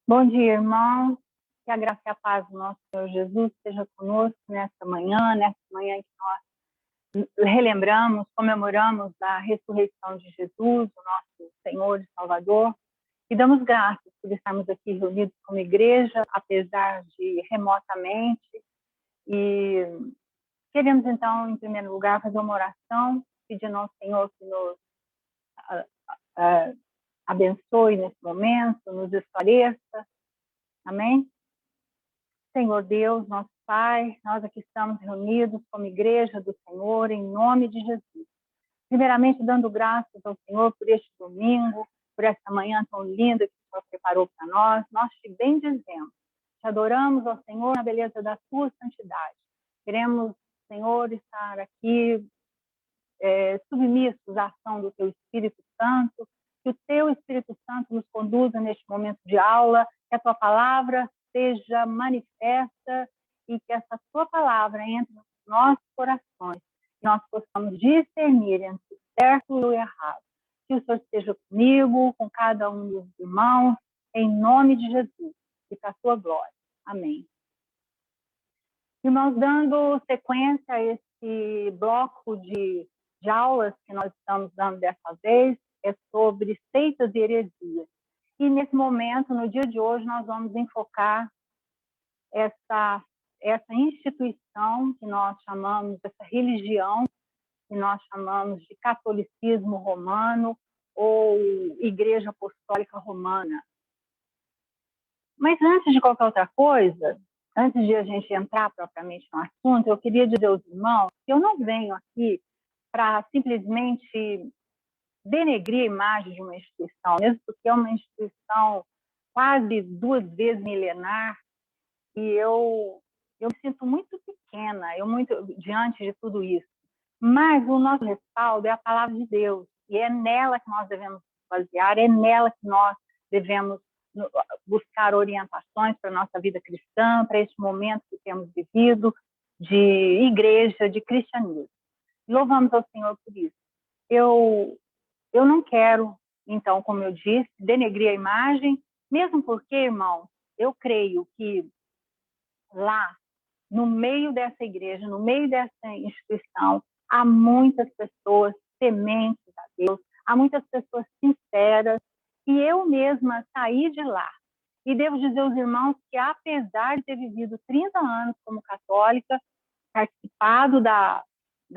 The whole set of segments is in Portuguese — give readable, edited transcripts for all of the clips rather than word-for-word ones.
Bom dia, irmãos. Que a graça e a paz do nosso Senhor Jesus esteja conosco nesta manhã em que nós relembramos, comemoramos a ressurreição de Jesus, o nosso Senhor e Salvador, e damos graças por estarmos aqui reunidos como igreja, apesar de remotamente, e queremos, então, em primeiro lugar, fazer uma oração, pedindo ao Senhor que nos abençoe nesse momento, nos esclareça. Amém? Senhor Deus, nosso Pai, nós aqui estamos reunidos como igreja do Senhor, em nome de Jesus. Primeiramente, dando graças ao Senhor por este domingo, por essa manhã tão linda que o Senhor preparou para nós te bendizemos, te adoramos ao Senhor na beleza da tua santidade. Queremos, Senhor, estar aqui submissos à ação do teu Espírito Santo, que o teu Espírito Santo nos conduza neste momento de aula, que a tua palavra seja manifesta e que essa tua palavra entre nos nossos corações, que nós possamos discernir entre o certo e o errado. Que o Senhor esteja comigo, com cada um dos irmãos, em nome de Jesus, e para a tua glória. Amém. Irmãos, dando sequência a esse bloco de aulas que nós estamos dando dessa vez, é sobre seitas e heresias. E nesse momento, no dia de hoje, nós vamos enfocar essa instituição que nós chamamos, essa religião que nós chamamos de catolicismo romano ou Igreja Apostólica Romana. Mas antes de qualquer outra coisa, antes de a gente entrar propriamente no assunto, eu queria dizer aos irmãos que eu não venho aqui para simplesmente denegrir a imagem de uma instituição, mesmo porque é uma instituição quase 2 vezes milenar, e eu me sinto muito pequena, diante de tudo isso. Mas o nosso respaldo é a palavra de Deus, e é nela que nós devemos basear, é nela que nós devemos buscar orientações para a nossa vida cristã, para este momento que temos vivido de igreja, de cristianismo. Louvamos ao Senhor por isso. Eu não quero, então, como eu disse, denegrir a imagem, mesmo porque, irmão, eu creio que lá, no meio dessa igreja, no meio dessa instituição, há muitas pessoas tementes a Deus, há muitas pessoas sinceras, e eu mesma saí de lá. E devo dizer aos irmãos que, apesar de ter vivido 30 anos como católica, participado da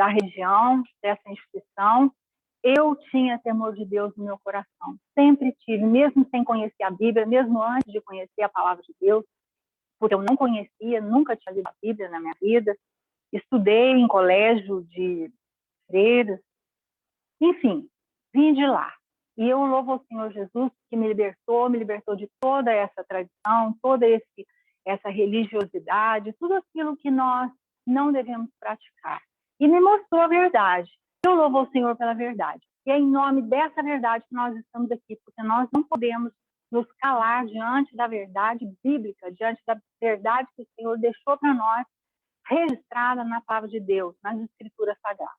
região, dessa instituição, eu tinha temor de Deus no meu coração. Sempre tive, mesmo sem conhecer a Bíblia, mesmo antes de conhecer a palavra de Deus, porque eu não conhecia, nunca tinha lido a Bíblia na minha vida. Estudei em colégio de freiras. Enfim, vim de lá. E eu louvo ao Senhor Jesus que me libertou de toda essa tradição, toda essa religiosidade, tudo aquilo que nós não devemos praticar. E me mostrou a verdade. Eu louvo ao Senhor pela verdade. E é em nome dessa verdade que nós estamos aqui, porque nós não podemos nos calar diante da verdade bíblica, diante da verdade que o Senhor deixou para nós, registrada na palavra de Deus, nas Escrituras Sagradas.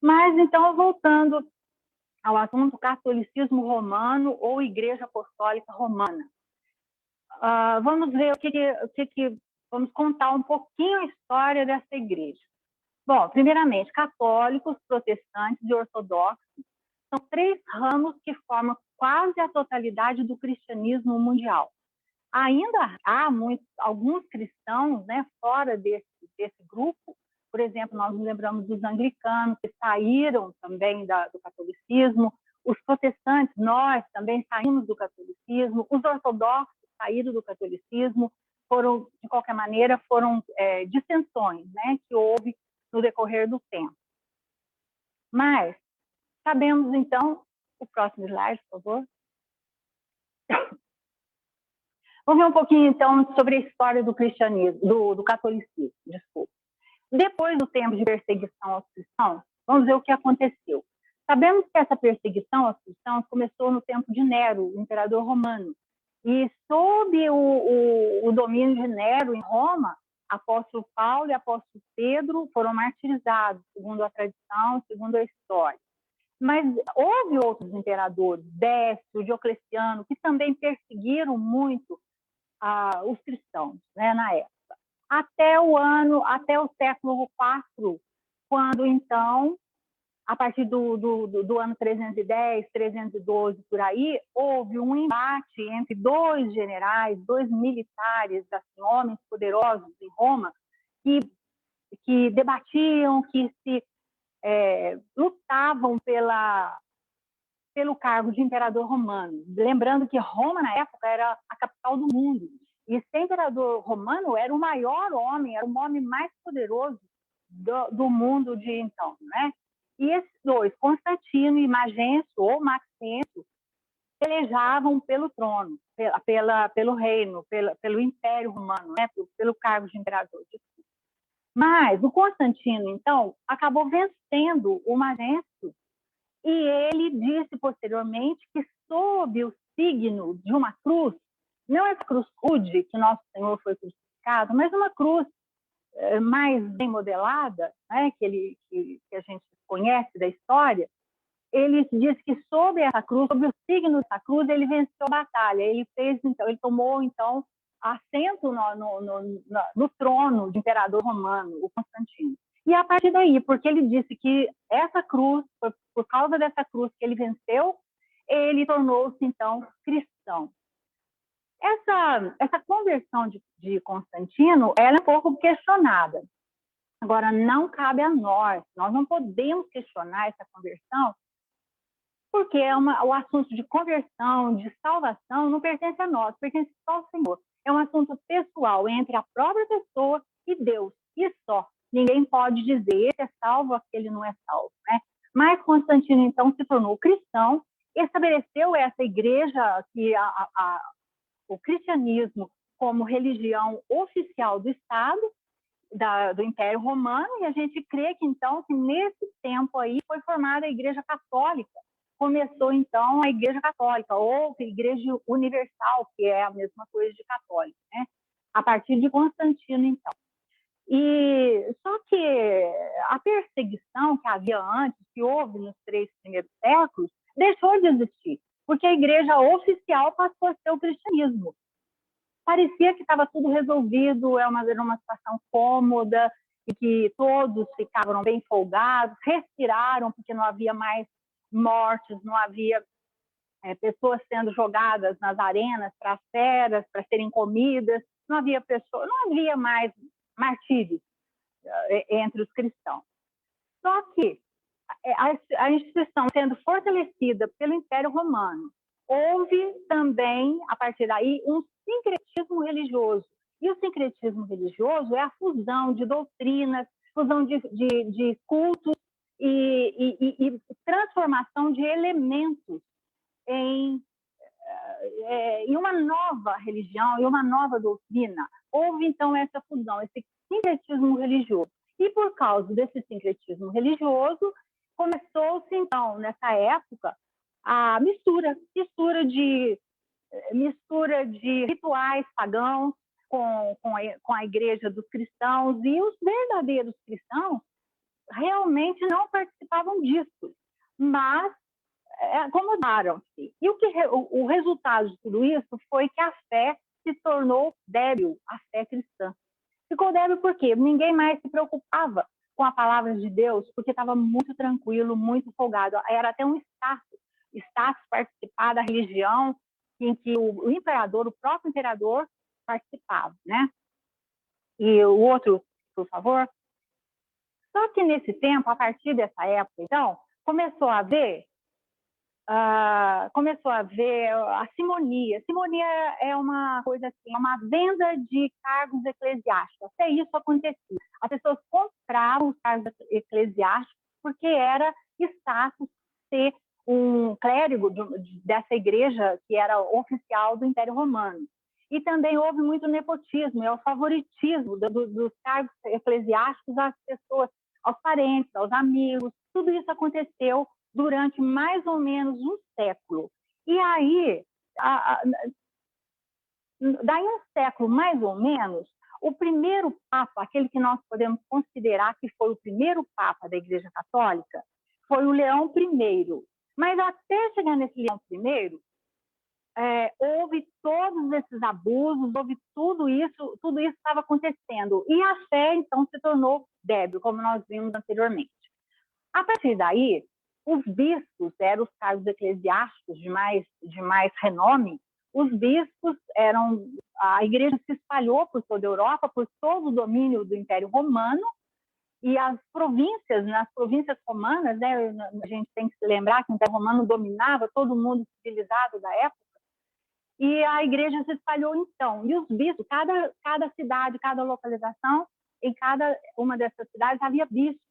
Mas, então, voltando ao assunto catolicismo romano ou Igreja Apostólica Romana. Vamos ver vamos contar um pouquinho a história dessa igreja. Bom, primeiramente, católicos, protestantes e ortodoxos são 3 ramos que formam quase a totalidade do cristianismo mundial. Ainda há alguns cristãos, né, fora desse grupo. Por exemplo, nós nos lembramos dos anglicanos, que saíram também do catolicismo. Os protestantes, nós também saímos do catolicismo. Os ortodoxos saíram do catolicismo. De qualquer maneira, foram dissensões, né, que houve no decorrer do tempo. Mas sabemos, então, o próximo slide, por favor. Vamos ver um pouquinho, então, sobre a história do cristianismo, do catolicismo, desculpa. Depois do tempo de perseguição aos cristãos, vamos ver o que aconteceu. Sabemos que essa perseguição aos cristãos começou no tempo de Nero, o imperador romano. E sob o domínio de Nero em Roma, apóstolo Paulo e apóstolo Pedro foram martirizados, segundo a tradição, segundo a história. Mas houve outros imperadores, Décio, Diocleciano, que também perseguiram muito os cristãos, né, na época. Até o século IV, quando então, a partir do ano 310, 312, por aí, houve um embate entre dois generais, dois militares, assim, homens poderosos em Roma, que debatiam, que se lutavam pelo cargo de imperador romano. Lembrando que Roma, na época, era a capital do mundo. E ser imperador romano era o maior homem, era o homem mais poderoso do mundo de então, né? E esses dois, Constantino e Magencio, ou Maxencio, pelejavam pelo trono, pelo reino, pelo Império Romano, né? Pelo cargo de imperador. Mas o Constantino, então, acabou vencendo o Magencio, e ele disse posteriormente que sob o signo de uma cruz, não essa cruz rude que nosso Senhor foi crucificado, mas uma cruz mais bem modelada, né, que a gente conhece da história, ele disse que sob essa cruz, sob o signo dessa cruz, ele venceu a batalha. Ele tomou então assento no trono de imperador romano, o Constantino. E a partir daí, porque ele disse que essa cruz, por causa dessa cruz que ele venceu, ele tornou-se então cristão. Essa conversão de Constantino, ela é um pouco questionada. Agora, não cabe a nós não podemos questionar essa conversão, porque o assunto de conversão, de salvação, não pertence a nós, pertence só ao Senhor. É um assunto pessoal entre a própria pessoa e Deus, e só. Ninguém pode dizer esse é salvo, aquele não é salvo, né? Mas Constantino, então, se tornou cristão, estabeleceu essa igreja, o cristianismo, como religião oficial do Estado, do Império Romano, e a gente crê que, então, que nesse tempo aí foi formada a Igreja Católica. Começou, então, a Igreja Católica, ou a Igreja Universal, que é a mesma coisa de católica, né? A partir de Constantino, então. E só que a perseguição que havia antes, que houve nos 3 primeiros séculos, deixou de existir, porque a igreja oficial passou a ser o cristianismo. Parecia que estava tudo resolvido, era uma situação cômoda, e que todos ficavam bem folgados, respiraram, porque não havia mais mortes, não havia pessoas sendo jogadas nas arenas para as feras, para serem comidas, não havia mais martírios entre os cristãos. Só que a instituição sendo fortalecida pelo Império Romano, houve também, a partir daí, um sincretismo religioso. E o sincretismo religioso é a fusão de doutrinas, fusão de cultos e transformação de elementos em uma nova religião, em uma nova doutrina. Houve, então, essa fusão, esse sincretismo religioso. E por causa desse sincretismo religioso, começou-se, então, nessa época, a mistura de rituais pagãos com a igreja dos cristãos, e os verdadeiros cristãos realmente não participavam disso, mas acomodaram-se. E o resultado de tudo isso foi que a fé se tornou débil, a fé cristã. Ficou débil por quê? Ninguém mais se preocupava com a palavra de Deus, porque estava muito tranquilo, muito folgado. Era até um status participar da religião em que o próprio imperador, participava, né? E o outro, por favor. Só que nesse tempo, a partir dessa época, então, começou a haver a simonia. Simonia é uma coisa assim, uma venda de cargos eclesiásticos. Até isso acontecia. As pessoas compravam os cargos eclesiásticos porque era status ser um clérigo dessa igreja que era oficial do Império Romano. E também houve muito nepotismo, o favoritismo dos cargos eclesiásticos às pessoas, aos parentes, aos amigos. Tudo isso aconteceu durante mais ou menos um século. E aí, daí um século mais ou menos, o primeiro Papa, aquele que nós podemos considerar que foi o primeiro Papa da Igreja Católica, foi o Leão I. Mas até chegar nesse Leão I, houve todos esses abusos, houve tudo isso estava acontecendo. E a fé, então, se tornou débil, como nós vimos anteriormente. A partir daí, os bispos eram os cargos eclesiásticos de mais renome. Os bispos a igreja se espalhou por toda a Europa, por todo o domínio do Império Romano, e as províncias, nas províncias romanas, né, a gente tem que se lembrar que o Império Romano dominava todo mundo civilizado da época, e a igreja se espalhou então. E os bispos, cada cidade, cada localização, em cada uma dessas cidades havia bispo.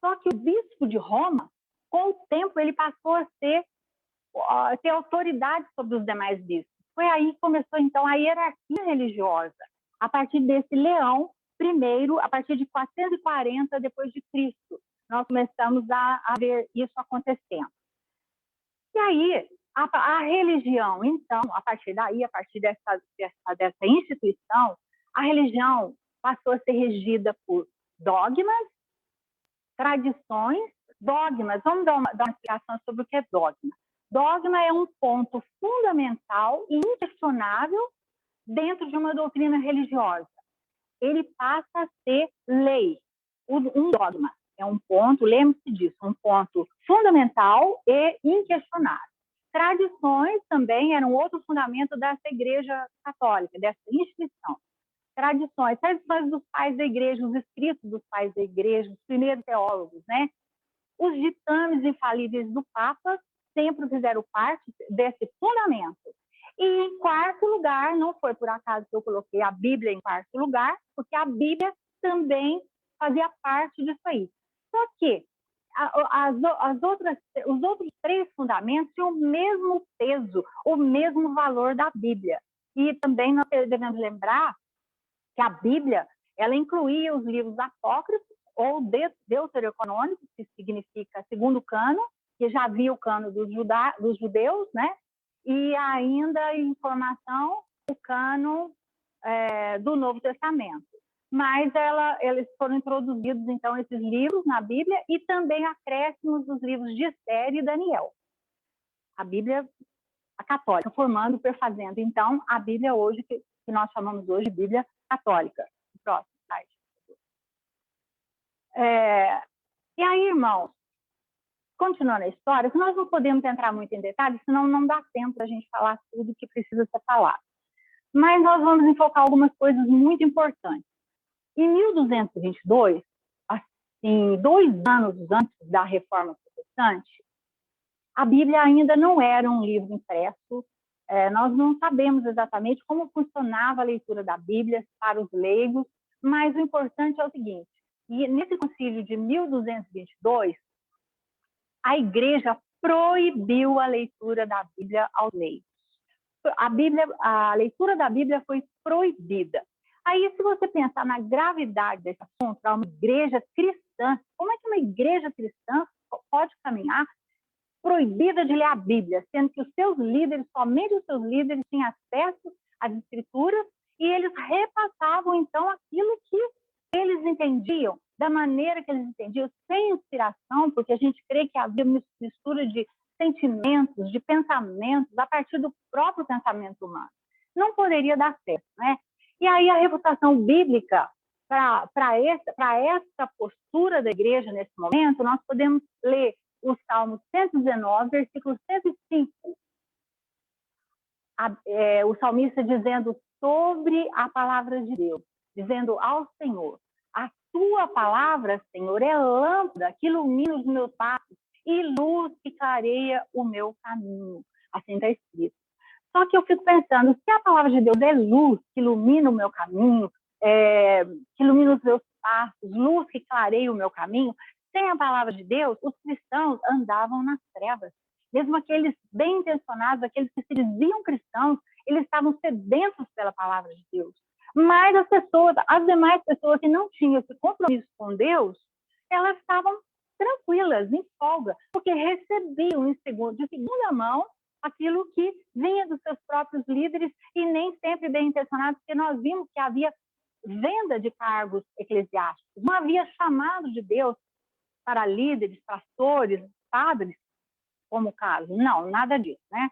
Só que o bispo de Roma, com o tempo, ele passou a ter autoridade sobre os demais bispos. Foi aí que começou, então, a hierarquia religiosa, a partir desse Leão I, a partir de 440 depois de Cristo. Nós começamos a ver isso acontecendo. E aí, a religião, então, a partir daí, a partir dessa instituição, a religião passou a ser regida por dogmas, tradições, dogmas. Vamos dar uma explicação sobre o que é dogma. Dogma é um ponto fundamental e inquestionável dentro de uma doutrina religiosa. Ele passa a ser lei. Um dogma é um ponto, lembre-se disso, um ponto fundamental e inquestionável. Tradições também eram outro fundamento dessa igreja católica, dessa instituição. Tradições dos pais da igreja, os escritos dos pais da igreja, os primeiros teólogos, né? Os ditames infalíveis do Papa sempre fizeram parte desse fundamento. E em quarto lugar, não foi por acaso que eu coloquei a Bíblia em quarto lugar, porque a Bíblia também fazia parte disso aí. Só que os outros três fundamentos tinham o mesmo peso, o mesmo valor da Bíblia. E também nós devemos lembrar que a Bíblia, ela incluía os livros apócrifos ou deuterocanônicos, que significa segundo cano, que já havia o cano dos judeus, né? E ainda informação, o cano do Novo Testamento. Mas eles foram introduzidos, então, esses livros na Bíblia e também acréscimos dos livros de Esther e Daniel. A Bíblia, a católica, formando, perfazendo, então, a Bíblia hoje, que nós chamamos hoje de Bíblia católica. Próximo slide. E aí, irmãos, continuando a história, que nós não podemos entrar muito em detalhes, senão não dá tempo da gente falar tudo que precisa ser falado. Mas nós vamos enfocar algumas coisas muito importantes. Em 1222, assim, 2 anos antes da Reforma Protestante, a Bíblia ainda não era um livro impresso. Nós não sabemos exatamente como funcionava a leitura da Bíblia para os leigos, mas o importante é o seguinte: e nesse concílio de 1222, a Igreja proibiu a leitura da Bíblia aos leigos. A leitura da Bíblia foi proibida. Aí, se você pensar na gravidade desse assunto, para uma igreja cristã, como é que uma igreja cristã pode caminhar proibida de ler a Bíblia, sendo que somente os seus líderes tinham acesso às escrituras e eles repassavam, então, aquilo que eles entendiam, da maneira que eles entendiam, sem inspiração, porque a gente crê que havia uma mistura de sentimentos, de pensamentos, a partir do próprio pensamento humano. Não poderia dar certo, né? E aí a reputação bíblica para essa postura da igreja nesse momento, nós podemos ler o Salmo 119, versículo 105. O salmista dizendo sobre a palavra de Deus, dizendo ao Senhor: a tua palavra, Senhor, é lâmpada que ilumina os meus passos e luz que clareia o meu caminho. Assim está escrito. Só que eu fico pensando, se a palavra de Deus é luz que ilumina o meu caminho, que ilumina os meus passos, luz que clareia o meu caminho, sem a palavra de Deus, os cristãos andavam nas trevas. Mesmo aqueles bem intencionados, aqueles que se diziam cristãos, eles estavam sedentos pela palavra de Deus. Mas as demais pessoas que não tinham esse compromisso com Deus, elas estavam tranquilas, em folga, porque recebiam de segunda mão aquilo que vinha dos seus próprios líderes e nem sempre bem intencionados, porque nós vimos que havia venda de cargos eclesiásticos, não havia chamado de Deus para líderes, pastores, padres, como o caso. Não, nada disso, né?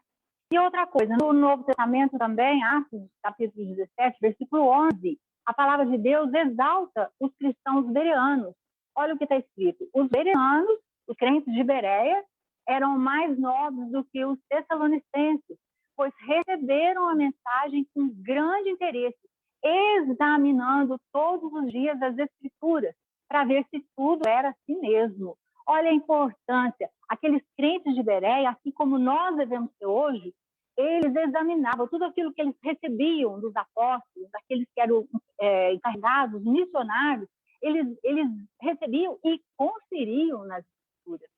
E outra coisa, no Novo Testamento também, Atos, capítulo 17, versículo 11, a palavra de Deus exalta os cristãos bereanos. Olha o que está escrito. Os bereanos, os crentes de Bereia, eram mais nobres do que os tessalonicenses, pois receberam a mensagem com grande interesse, examinando todos os dias as Escrituras, para ver se tudo era assim mesmo. Olha a importância. Aqueles crentes de Bereia, assim como nós devemos ser hoje, eles examinavam tudo aquilo que eles recebiam dos apóstolos, daqueles que eram encarregados, missionários, eles recebiam e conferiam nas Escrituras.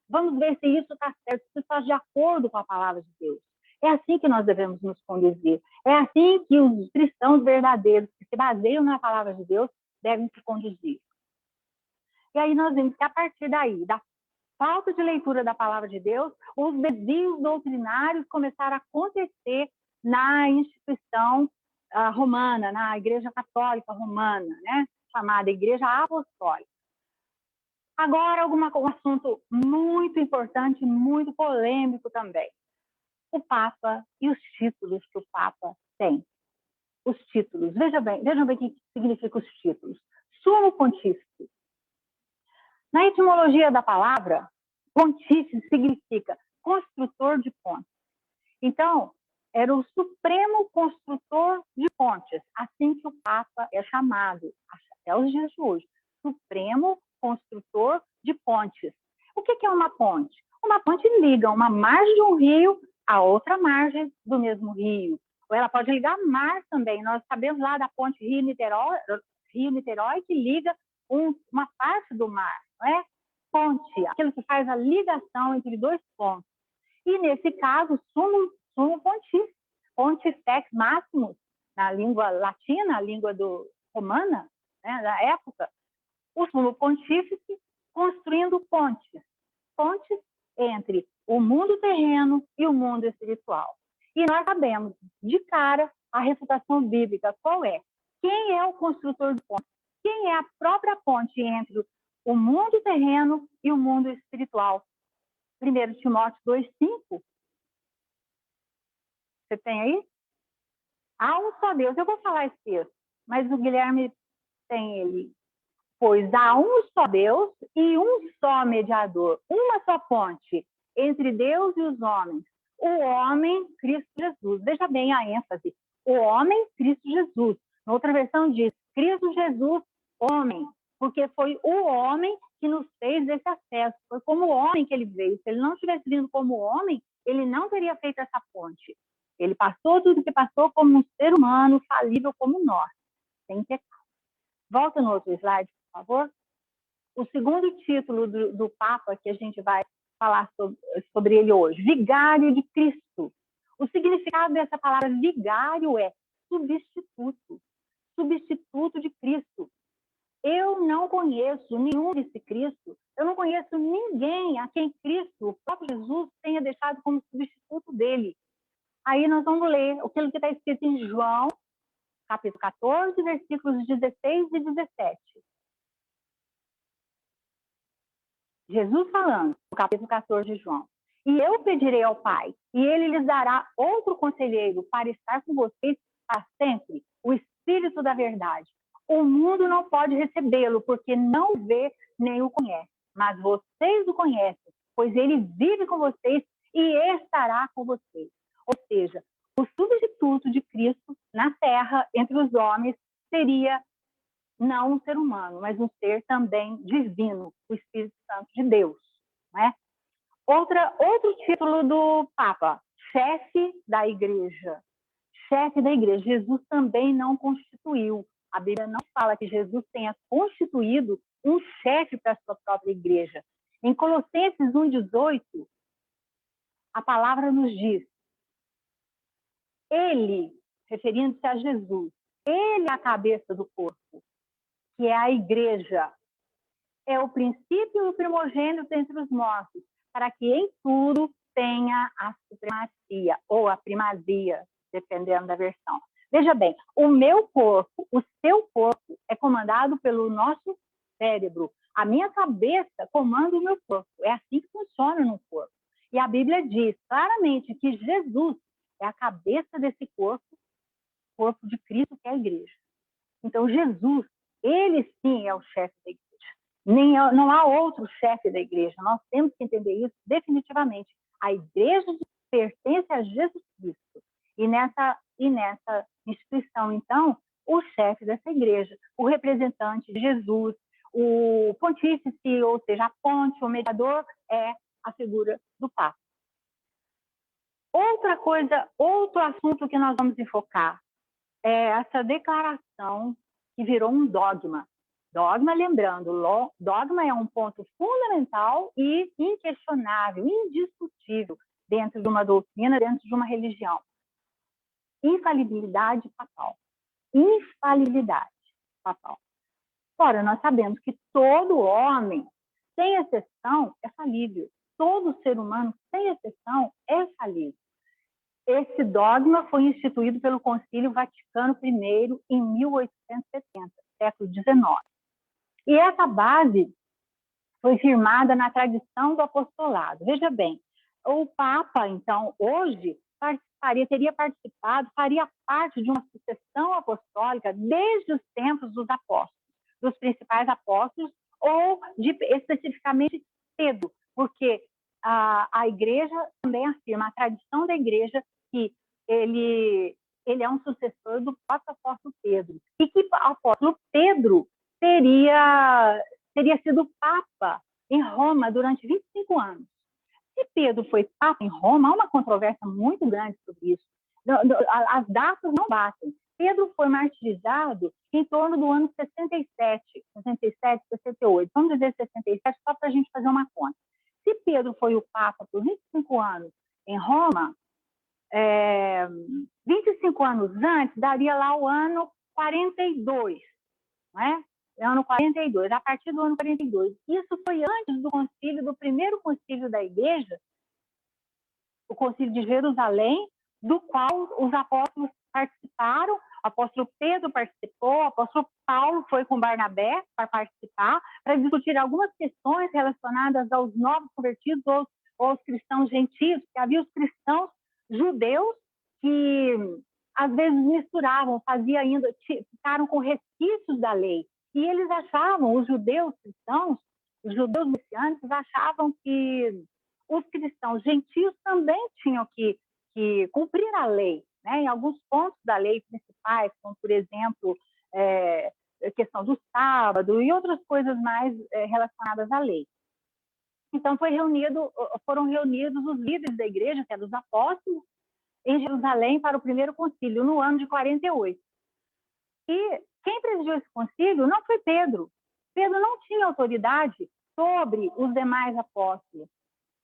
Vamos ver se isso está certo, se está de acordo com a palavra de Deus. É assim que nós devemos nos conduzir. É assim que os cristãos verdadeiros, que se baseiam na palavra de Deus, devem se conduzir. E aí nós vemos que a partir daí, da falta de leitura da palavra de Deus, os desvios doutrinários começaram a acontecer na instituição romana, na Igreja Católica Romana, né? Chamada Igreja Apostólica. Agora, um assunto muito importante, muito polêmico também. O Papa e os títulos que o Papa tem. Os títulos. Vejam bem o que significam os títulos. Sumo Pontífice. Na etimologia da palavra, pontífice significa construtor de pontes. Então, era o supremo construtor de pontes, assim que o Papa é chamado, até os dias de hoje. Supremo construtor de pontes. O que é uma ponte? Uma ponte liga uma margem de um rio a outra margem do mesmo rio. Ou ela pode ligar mar também. Nós sabemos lá da ponte Rio-Niterói, que liga uma parte do mar, não é? Ponte, aquilo que faz a ligação entre dois pontos. E, nesse caso, sumo pontífice, pontifex maximus, na língua latina, a língua romana, né, da época, o sumo pontífice construindo pontes entre o mundo terreno e o mundo espiritual. E nós sabemos, de cara, a refutação bíblica qual é? Quem é o construtor de pontes? Quem é a própria ponte entre o mundo terreno e o mundo espiritual? 1 Timóteo 2,5. Você tem aí? Há um só Deus. Eu vou falar esse texto, mas o Guilherme tem ele. Pois há um só Deus e um só mediador, uma só ponte entre Deus e os homens, o homem Cristo Jesus. Veja bem a ênfase, o homem Cristo Jesus. Na outra versão diz, Cristo Jesus, homem, porque foi o homem que nos fez esse acesso, foi como homem que ele veio. Se ele não tivesse vindo como homem, ele não teria feito essa ponte. Ele passou tudo que passou como um ser humano falível como nós, sem pecado. Volta no outro slide, por favor. O segundo título do Papa que a gente vai falar sobre ele hoje, Vigário de Cristo. O significado dessa palavra vigário é substituto, substituto de Cristo. Eu não conheço nenhum desse Cristo, eu não conheço ninguém a quem Cristo, o próprio Jesus, tenha deixado como substituto dele. Aí nós vamos ler aquilo que está escrito em João, capítulo 14, versículos 16 e 17. Jesus falando, no capítulo 14 de João. E eu pedirei ao Pai, e ele lhes dará outro conselheiro para estar com vocês para sempre, o Espírito da Verdade. O mundo não pode recebê-lo, porque não vê nem o conhece. Mas vocês o conhecem, pois ele vive com vocês e estará com vocês. Ou seja, o substituto de Cristo na Terra, entre os homens, seria não um ser humano, mas um ser também divino, o Espírito Santo de Deus. Né? Outro título do Papa, chefe da Igreja. Chefe da Igreja. Jesus também não constituiu. A Bíblia não fala que Jesus tenha constituído um chefe para a sua própria igreja. Em Colossenses 1,18, a palavra nos diz, ele, referindo-se a Jesus, ele é a cabeça do corpo, que é a igreja, é o princípio e o primogênito entre os mortos, para que em tudo tenha a supremacia, ou a primazia, dependendo da versão. Veja bem, o meu corpo, o seu corpo, é comandado pelo nosso cérebro. A minha cabeça comanda o meu corpo. É assim que funciona no corpo. E a Bíblia diz claramente que Jesus é a cabeça desse corpo, corpo de Cristo, que é a igreja. Então, Jesus, ele sim é o chefe da igreja. Não há outro chefe da igreja. Nós temos que entender isso definitivamente. A igreja pertence a Jesus Cristo. E nessa instituição, então, o chefe dessa igreja, o representante de Jesus, o pontífice, ou seja, a ponte, o mediador, é a figura do Papa. Outra coisa, outro assunto que nós vamos enfocar é essa declaração que virou um dogma. Dogma, lembrando, dogma é um ponto fundamental e inquestionável, indiscutível dentro de uma doutrina, dentro de uma religião. Infalibilidade papal. Infalibilidade papal. Ora, nós sabemos que todo homem, sem exceção, é falível. Todo ser humano, sem exceção, é falível. Esse dogma foi instituído pelo Concílio Vaticano I em 1870, século XIX. E essa base foi firmada na tradição do apostolado. Veja bem, o Papa, então, hoje, teria participado, faria parte de uma sucessão apostólica desde os tempos dos apóstolos, dos principais apóstolos, ou especificamente Pedro, porque a igreja também afirma, a tradição da igreja, que ele é um sucessor do próprio apóstolo Pedro, e que o apóstolo Pedro teria sido Papa em Roma durante 25 anos. Se Pedro foi Papa em Roma, há uma controvérsia muito grande sobre isso. As datas não batem. Pedro foi martirizado em torno do ano 67, 68. Vamos dizer 67, só para a gente fazer uma conta. Se Pedro foi o Papa por 25 anos em Roma, 25 anos antes, daria lá o ano 42, não é? Ano 42, a partir do ano 42. Isso foi antes do primeiro concílio da igreja, o concílio de Jerusalém, do qual os apóstolos participaram. O apóstolo Pedro participou, o apóstolo Paulo foi com Barnabé para participar, para discutir algumas questões relacionadas aos novos convertidos ou aos cristãos gentios, porque havia os cristãos judeus que às vezes misturavam, ficaram com resquícios da lei. E eles achavam, os judeus cristãos, os judeus messiânicos, achavam que os cristãos gentios também tinham que cumprir a lei, né? Em alguns pontos da lei principais, como, por exemplo, a questão do sábado e outras coisas mais relacionadas à lei. Então, foram reunidos os líderes da igreja, que eram os apóstolos, em Jerusalém para o primeiro concílio, no ano de 48. E quem presidiu esse concílio não foi Pedro. Pedro não tinha autoridade sobre os demais apóstolos.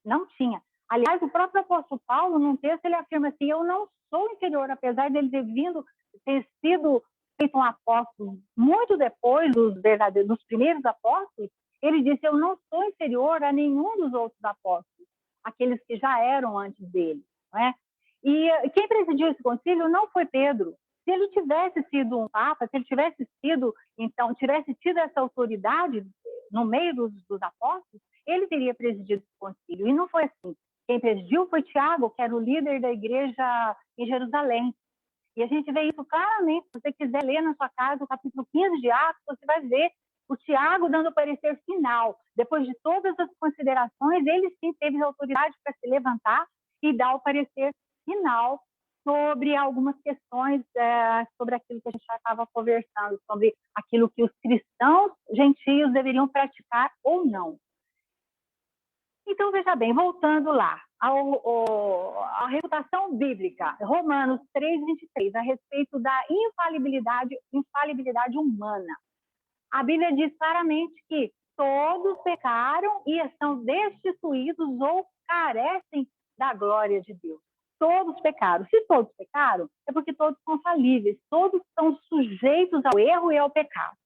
Não tinha. Aliás, o próprio apóstolo Paulo, num texto, ele afirma assim: eu não sou inferior, apesar dele ter sido feito um apóstolo muito depois dos primeiros apóstolos. Ele disse: eu não sou inferior a nenhum dos outros apóstolos, aqueles que já eram antes dele, não é? E quem presidiu esse concílio não foi Pedro. Se ele tivesse sido um papa, se ele tivesse tido essa autoridade no meio dos apóstolos, ele teria presidido esse concílio. E não foi assim. Quem presidiu foi Tiago, que era o líder da igreja em Jerusalém. E a gente vê isso claramente. Se você quiser ler na sua casa o capítulo 15 de Atos, você vai ver o Tiago dando o parecer final. Depois de todas as considerações, ele sim teve autoridade para se levantar e dar o parecer final sobre algumas questões, sobre aquilo que a gente já estava conversando, sobre aquilo que os cristãos gentios deveriam praticar ou não. Então, veja bem, voltando lá, a reputação bíblica, Romanos 3:23, a respeito da infalibilidade humana. A Bíblia diz claramente que todos pecaram e estão destituídos ou carecem da glória de Deus. Todos pecaram. Se todos pecaram, é porque todos são falíveis, todos são sujeitos ao erro e ao pecado.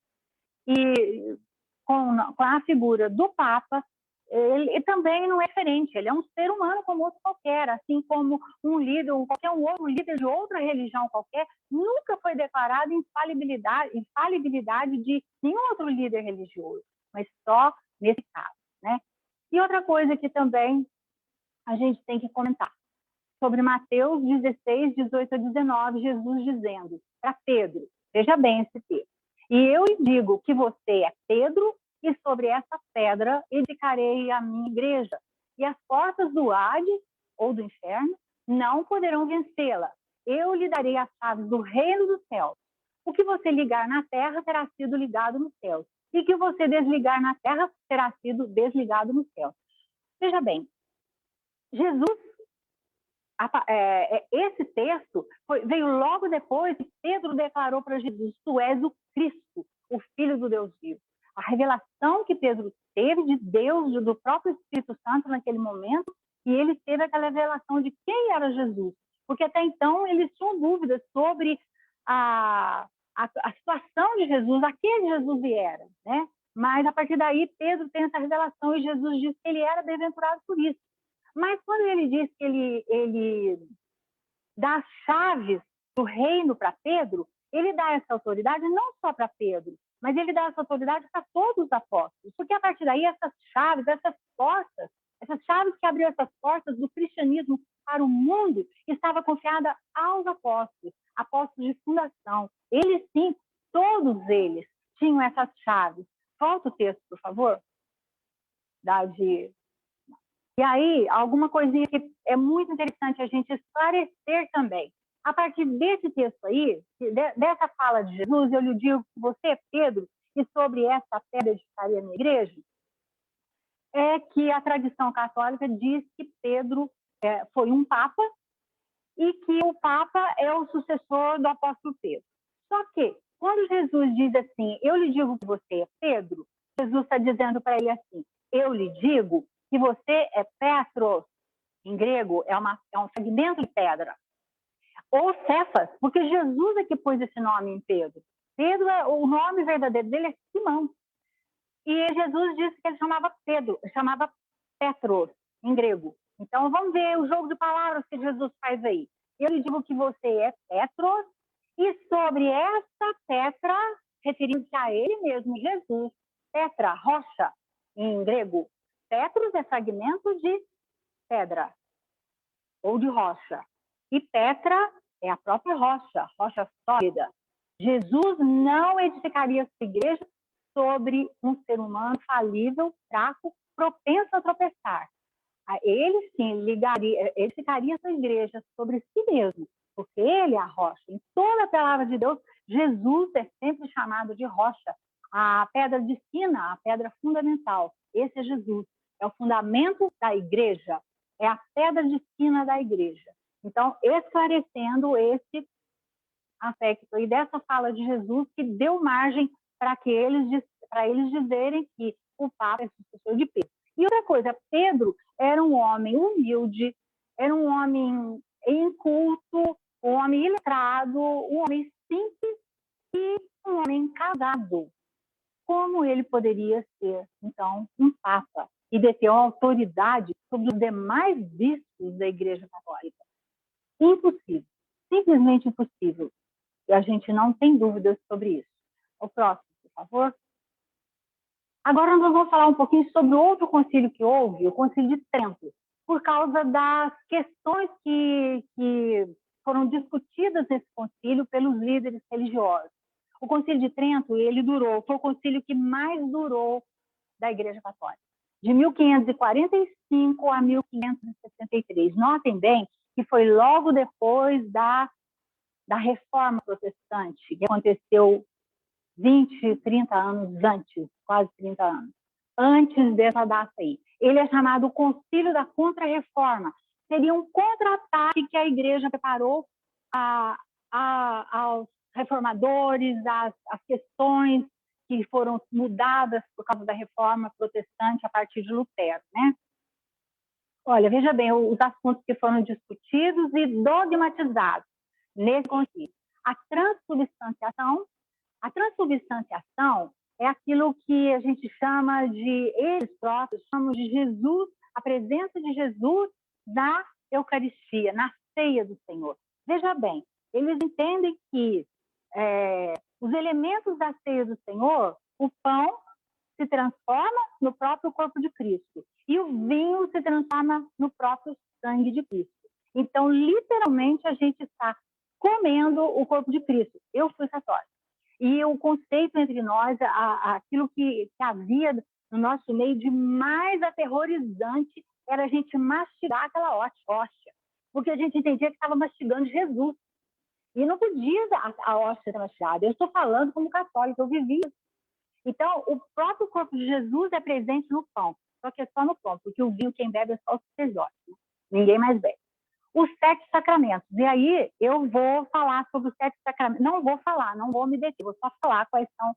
E com a figura do Papa, ele também não é diferente, ele é um ser humano como outro qualquer, assim como um líder, qualquer outro líder de outra religião qualquer, nunca foi declarado infalibilidade de nenhum outro líder religioso. mas só nesse caso, né? E outra coisa que também a gente tem que comentar, sobre Mateus 16, 18 a 19, Jesus dizendo para Pedro, veja bem esse texto, e eu lhe digo que você é Pedro, e sobre essa pedra edificarei a minha igreja, e as portas do Hades, ou do inferno, não poderão vencê-la. Eu lhe darei as chaves do reino dos céus. O que você ligar na terra terá sido ligado nos céus, e que você desligar na terra terá sido desligado nos céus. Veja bem, Jesus, esse texto veio logo depois que Pedro declarou para Jesus: tu és o Cristo, o Filho do Deus vivo. A revelação que Pedro teve de Deus, do próprio Espírito Santo naquele momento, e ele teve aquela revelação de quem era Jesus. Porque até então eles tinham dúvidas sobre a situação de Jesus, a quem Jesus era, né? Mas a partir daí Pedro tem essa revelação e Jesus diz que ele era bem-aventurado por isso. Mas quando ele diz que ele dá as chaves do reino para Pedro, ele dá essa autoridade não só para Pedro, mas ele dá essa autoridade para todos os apóstolos. Porque a partir daí essas chaves, essas portas, essas chaves que abriram essas portas do cristianismo para o mundo, estava confiada aos apóstolos, apóstolos de fundação. Eles sim, todos eles tinham essas chaves. Volta o texto, por favor. E aí, alguma coisinha que é muito interessante a gente esclarecer também. A partir desse texto aí, dessa fala de Jesus, eu lhe digo que você, Pedro, e sobre essa pedra edificaria a minha igreja, é que a tradição católica diz que Pedro foi um papa e que o papa é o sucessor do apóstolo Pedro. Só que, quando Jesus diz assim, eu lhe digo que você é Pedro, Jesus está dizendo para ele assim, eu lhe digo que você é Petros, em grego, é um fragmento de pedra. Ou Cefas, porque Jesus é que pôs esse nome em Pedro. Pedro, o nome verdadeiro dele é Simão. E Jesus disse que ele chamava Pedro, chamava Petros, em grego. Então, vamos ver o jogo de palavras que Jesus faz aí. Eu lhe digo que você é Petros, e sobre essa Petra, referindo-se a ele mesmo, Jesus, Petra, rocha, em grego. Petros é fragmento de pedra, ou de rocha. E Petra é a própria rocha, rocha sólida. Jesus não edificaria sua igreja sobre um ser humano falível, fraco, propenso a tropeçar. Ele sim edificaria sua igreja sobre si mesmo, porque ele é a rocha. Em toda a palavra de Deus, Jesus é sempre chamado de rocha, a pedra de sina, a pedra fundamental. Esse é Jesus, é o fundamento da igreja, é a pedra de sina da igreja. Então, esclarecendo esse aspecto aí dessa fala de Jesus, que deu margem para eles dizerem que o Papa é sucessor de Pedro. E outra coisa, Pedro era um homem humilde, era um homem inculto, um homem iletrado, um homem simples e um homem casado. Como ele poderia ser, então, um Papa e deter uma autoridade sobre os demais bispos da Igreja Católica? Impossível, simplesmente impossível. E a gente não tem dúvidas sobre isso. O próximo, por favor. Agora nós vamos falar um pouquinho sobre outro concílio que houve, o Concílio de Trento, por causa das questões que foram discutidas nesse concílio pelos líderes religiosos. O Concílio de Trento, foi o concílio que mais durou da Igreja Católica, de 1545 a 1563. Notem bem que foi logo depois da Reforma Protestante, que aconteceu 20, 30 anos antes, quase 30 anos, antes dessa data aí. Ele é chamado Concílio da Contra-Reforma. Seria um contra-ataque que a Igreja preparou aos reformadores, às questões que foram mudadas por causa da Reforma Protestante a partir de Lutero, né? Olha, veja bem os assuntos que foram discutidos e dogmatizados nesse concílio. A transubstanciação é aquilo que a gente chama eles próprios chamam de Jesus, a presença de Jesus na Eucaristia, na ceia do Senhor. Veja bem, eles entendem que os elementos da ceia do Senhor, o pão se transforma no próprio corpo de Cristo. E o vinho se transforma no próprio sangue de Cristo. Então, literalmente, a gente está comendo o corpo de Cristo. Eu fui católica. E o conceito entre nós, aquilo que havia no nosso meio de mais aterrorizante era a gente mastigar aquela hóstia. Porque a gente entendia que estava mastigando Jesus. E não podia a hóstia ser mastigada. Eu estou falando como católica, eu vivi isso. Então, o próprio corpo de Jesus é presente no pão. Só que é só no pão, porque o vinho quem bebe é só o sacerdote. Né? Ninguém mais bebe. Os 7 sacramentos. E aí eu vou falar sobre os 7 sacramentos. Não vou falar, não vou me deter, vou só falar quais são.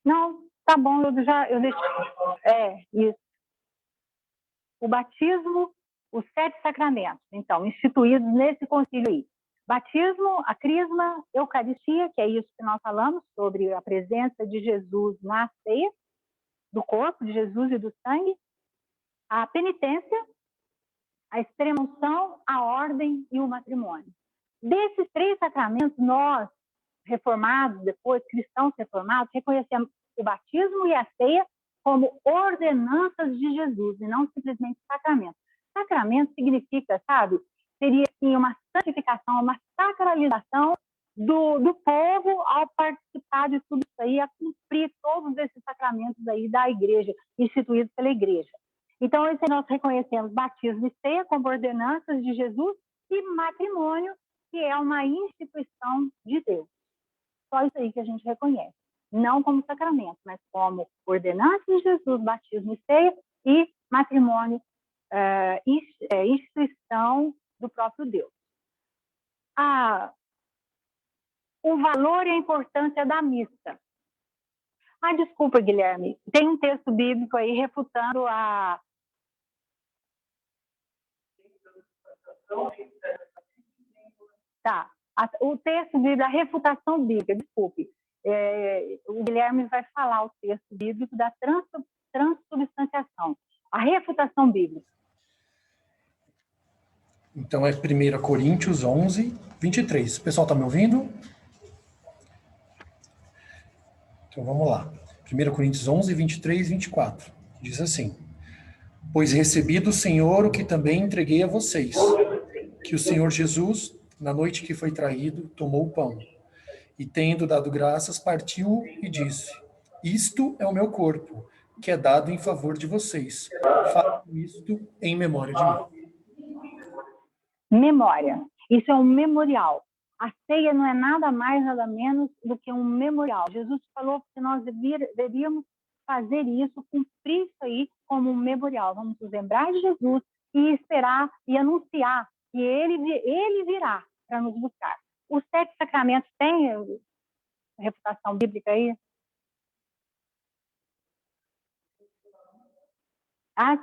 Não, tá bom, eu deixo. Isso. O batismo, os 7 sacramentos, então, instituídos nesse concílio aí. Batismo, a crisma, eucaristia, que é isso que nós falamos, sobre a presença de Jesus na ceia, do corpo de Jesus e do sangue, a penitência, a extrema-unção, a ordem e o matrimônio. Desses 3 sacramentos, nós, reformados, depois cristãos reformados, reconhecemos o batismo e a ceia como ordenanças de Jesus, e não simplesmente sacramento. Sacramento significa, sabe, seria assim, uma santificação, uma sacralização do povo ao participar de tudo isso aí, a cumprir todos esses sacramentos aí da igreja, instituídos pela igreja. Então, esse nós reconhecemos batismo e ceia como ordenanças de Jesus e matrimônio, que é uma instituição de Deus. Só isso aí que a gente reconhece. Não como sacramento, mas como ordenança de Jesus, batismo e ceia, e matrimônio, instituição do próprio Deus. O valor e a importância da missa. Desculpa, Guilherme, tem um texto bíblico aí refutando a... Tá, o texto bíblico, a refutação bíblica, desculpe. O Guilherme vai falar o texto bíblico da transubstanciação, a refutação bíblica. Então é 1 Coríntios 11, 23. O pessoal está me ouvindo? Então vamos lá. 1 Coríntios 11, 23 e 24. Diz assim: Pois recebi do Senhor o que também entreguei a vocês, que o Senhor Jesus, na noite que foi traído, tomou o pão, e tendo dado graças, partiu e disse: Isto é o meu corpo, que é dado em favor de vocês. Façam isto em memória de mim. Memória. Isso é um memorial. A ceia não é nada mais, nada menos do que um memorial. Jesus falou que nós deveríamos fazer isso, cumprir isso aí como um memorial. Vamos nos lembrar de Jesus e esperar e anunciar que ele virá para nos buscar. Os 7 sacramentos têm reputação bíblica aí?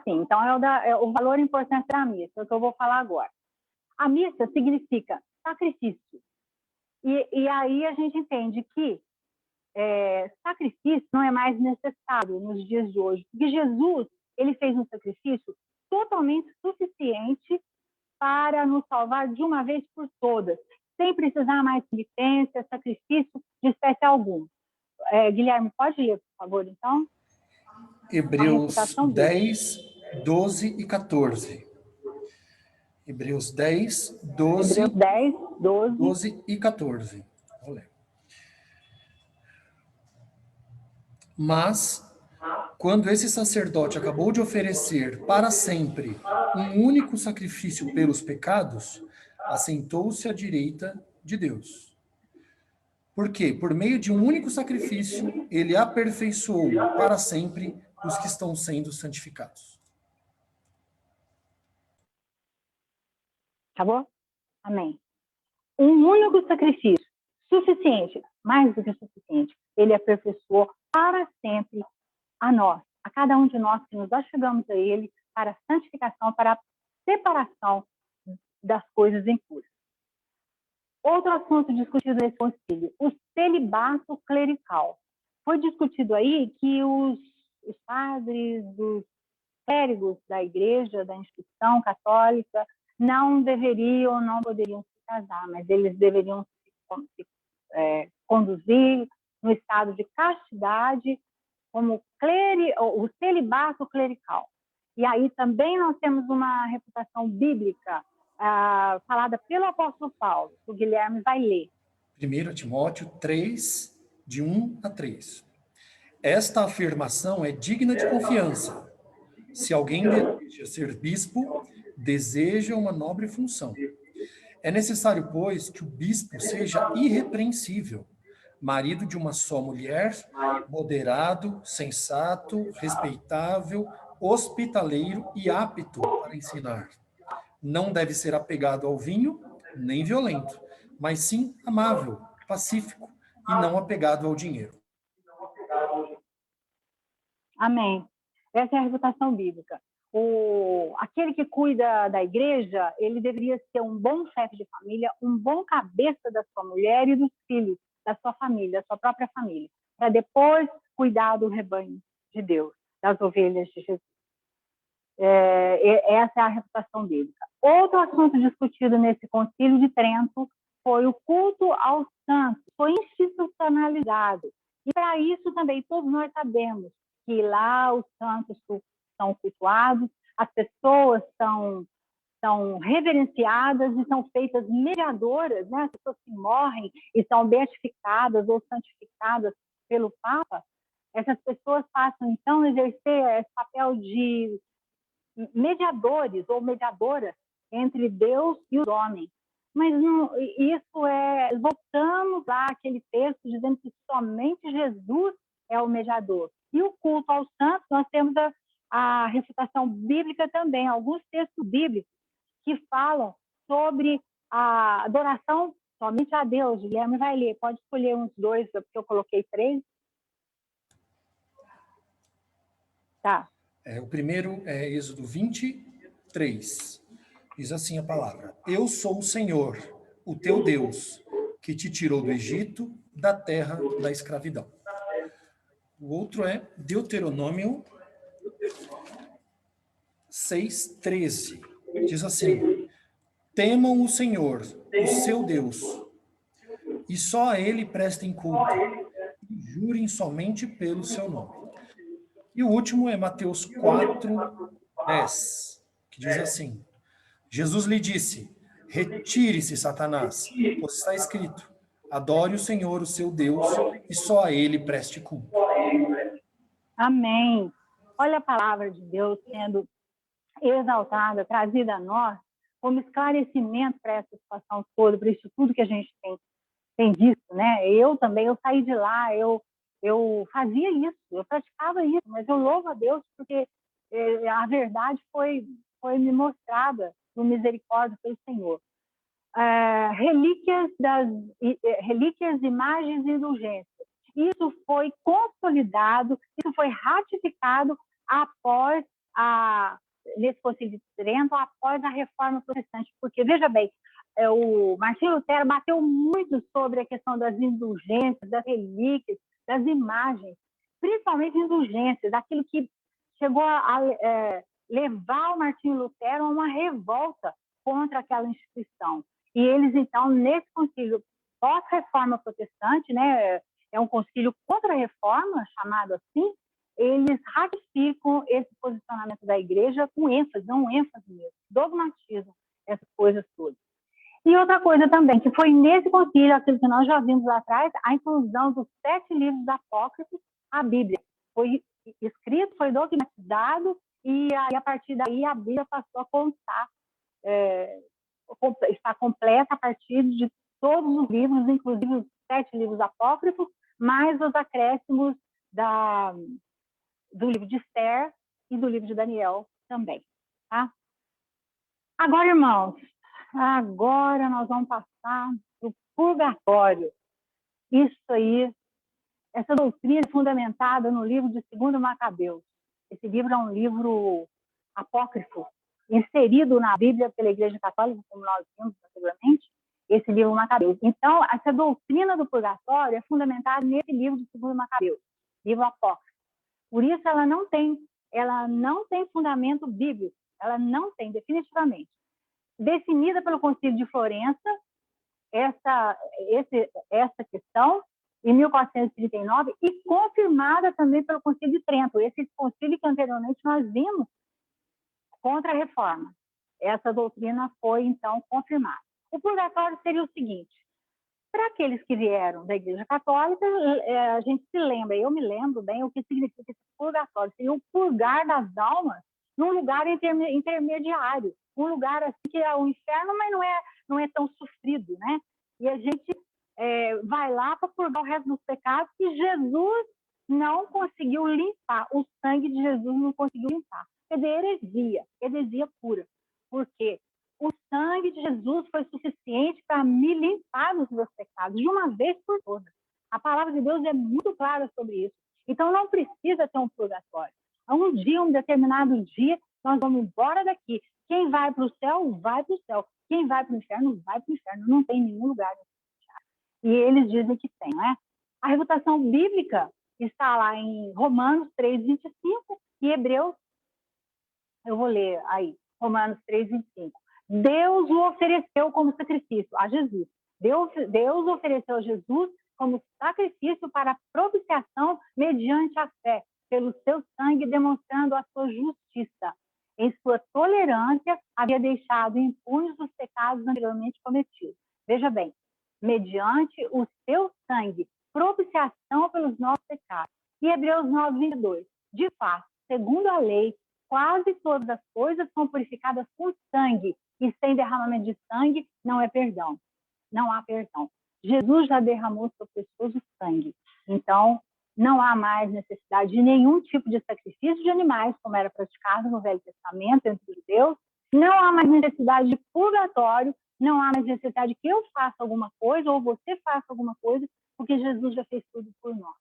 Sim. Então é o valor importante da missa, é o que eu vou falar agora. A missa significa sacrifício. E aí a gente entende que sacrifício não é mais necessário nos dias de hoje, porque Jesus ele fez um sacrifício totalmente suficiente para nos salvar de uma vez por todas, sem precisar mais de penitência, sacrifício de espécie alguma. Guilherme, pode ler, por favor, então? Hebreus 10, 12 e 14. Hebreus 10, 12, Hebreus 10, 12 e 14. Vou ler. Mas, quando esse sacerdote acabou de oferecer para sempre um único sacrifício pelos pecados, assentou-se à direita de Deus. Por quê? Por meio de um único sacrifício, ele aperfeiçoou para sempre os que estão sendo santificados. Acabou? Amém. Um único sacrifício, suficiente, mais do que suficiente. Ele aperfeiçoou para sempre a nós, a cada um de nós que nos achegamos a ele, para a santificação, para a separação das coisas impuras. Outro assunto discutido nesse concílio, o celibato clerical. Foi discutido aí que os padres, os clérigos da igreja, da instituição católica, não poderiam se casar, mas eles deveriam se conduzir no estado de castidade, como o celibato clerical. E aí também nós temos uma reputação bíblica falada pelo apóstolo Paulo, que o Guilherme vai ler. 1 Timóteo 3, de 1 a 3. Esta afirmação é digna de confiança. Se alguém deseja ser bispo, deseja uma nobre função. É necessário, pois, que o bispo seja irrepreensível, marido de uma só mulher, moderado, sensato, respeitável, hospitaleiro e apto para ensinar. Não deve ser apegado ao vinho, nem violento, mas sim amável, pacífico e não apegado ao dinheiro. Amém. Essa é a reputação bíblica. Aquele que cuida da igreja, ele deveria ser um bom chefe de família, um bom cabeça da sua mulher e dos filhos, da sua família, da sua própria família, para depois cuidar do rebanho de Deus, das ovelhas de Jesus. Essa é a reputação bíblica. Outro assunto discutido nesse Concílio de Trento foi o culto aos santos, foi institucionalizado. E para isso também todos nós sabemos que lá os santos são cultuados, as pessoas são reverenciadas e são feitas mediadoras, né? As pessoas que morrem e são beatificadas ou santificadas pelo Papa, essas pessoas passam então a exercer esse papel de mediadores ou mediadoras entre Deus e os homens. Mas não, voltamos lá àquele texto dizendo que somente Jesus é o mediador. E o culto aos santos, nós temos a refutação bíblica também, alguns textos bíblicos que falam sobre a adoração somente a Deus. Guilherme vai ler, pode escolher uns dois, porque eu coloquei 3. Tá. O primeiro é Êxodo 23. Diz assim a palavra: Eu sou o Senhor, o teu Deus, que te tirou do Egito, da terra da escravidão. O outro é Deuteronômio 6:13. Diz assim: Temam o Senhor, o seu Deus, e só a ele prestem culto, e jurem somente pelo seu nome. E o último é Mateus 4:10, que diz assim: Jesus lhe disse: Retire-se, Satanás, pois está escrito: Adore o Senhor, o seu Deus, e só a ele preste culto. Amém. Olha a palavra de Deus sendo exaltada, trazida a nós como esclarecimento para essa situação toda, para isso tudo que a gente tem visto, né? Eu também, eu saí de lá, eu fazia isso, eu praticava isso, mas eu louvo a Deus porque a verdade foi me mostrada no misericórdia pelo Senhor. Relíquias, imagens e indulgências. Isso foi consolidado, isso foi ratificado após nesse Concílio de Trento, após a Reforma Protestante. Porque, veja bem, o Martinho Lutero bateu muito sobre a questão das indulgências, das relíquias, das imagens, principalmente indulgências, aquilo que chegou a levar o Martinho Lutero a uma revolta contra aquela instituição. E eles, então, nesse concílio pós-reforma protestante, né, é um concílio contra a reforma, chamado assim, eles ratificam esse posicionamento da igreja com ênfase, não ênfase mesmo, dogmatizam essas coisas todas. E outra coisa também, que foi nesse concílio, aquilo que nós já vimos lá atrás, a inclusão dos 7 livros apócrifos à Bíblia. Foi escrito, foi dogmatizado, e aí, a partir daí a Bíblia passou a constar, está completa a partir de todos os livros, inclusive os 7 livros apócrifos, mais os acréscimos do livro de Esther e do livro de Daniel também. Tá? Agora, irmãos, agora nós vamos passar para o purgatório. Isso aí, essa doutrina é fundamentada no livro de 2 Macabeus. Esse livro é um livro apócrifo, inserido na Bíblia pela Igreja Católica, como nós vimos anteriormente, esse livro Macabeus. Então, essa doutrina do purgatório é fundamentada nesse livro de 2 Macabeus, livro apócrifo. Por isso, ela não tem fundamento bíblico, ela não tem, definitivamente. Definida pelo Concílio de Florença, essa questão em 1439 e confirmada também pelo Concílio de Trento, esse concílio que anteriormente nós vimos contra a reforma. Essa doutrina foi, então, confirmada. O purgatório seria o seguinte: para aqueles que vieram da Igreja Católica, a gente se lembra, eu me lembro bem o que significa esse purgatório, seria o purgar das almas num lugar intermediário, um lugar assim que é o inferno, mas não é tão sofrido, né? E a gente vai lá para purgar o resto dos pecados que Jesus não conseguiu limpar, o sangue de Jesus não conseguiu limpar. É de heresia pura. Por quê? O sangue de Jesus foi suficiente para me limpar dos meus pecados, de uma vez por todas. A palavra de Deus é muito clara sobre isso. Então, não precisa ter um purgatório. Um determinado dia, nós vamos embora daqui. Quem vai para o céu, vai para o céu. Quem vai para o inferno, vai para o inferno. Não tem nenhum lugar. E eles dizem que tem, né? A refutação bíblica está lá em Romanos 3:25 e Hebreus, eu vou ler aí, Romanos 3:25. Deus o ofereceu como sacrifício a Jesus. Deus ofereceu a Jesus como sacrifício para propiciação mediante a fé, pelo seu sangue, demonstrando a sua justiça. Em sua tolerância, havia deixado impunes os pecados anteriormente cometidos. Veja bem, mediante o seu sangue, propiciação pelos nossos pecados. E Hebreus 9:22. De fato, segundo a lei, quase todas as coisas são purificadas com sangue, e sem derramamento de sangue não é perdão. Não há perdão. Jesus já derramou seu precioso sangue. Então, não há mais necessidade de nenhum tipo de sacrifício de animais, como era praticado no Velho Testamento entre os judeus. Não há mais necessidade de purgatório, não há mais necessidade que eu faça alguma coisa ou você faça alguma coisa, porque Jesus já fez tudo por nós.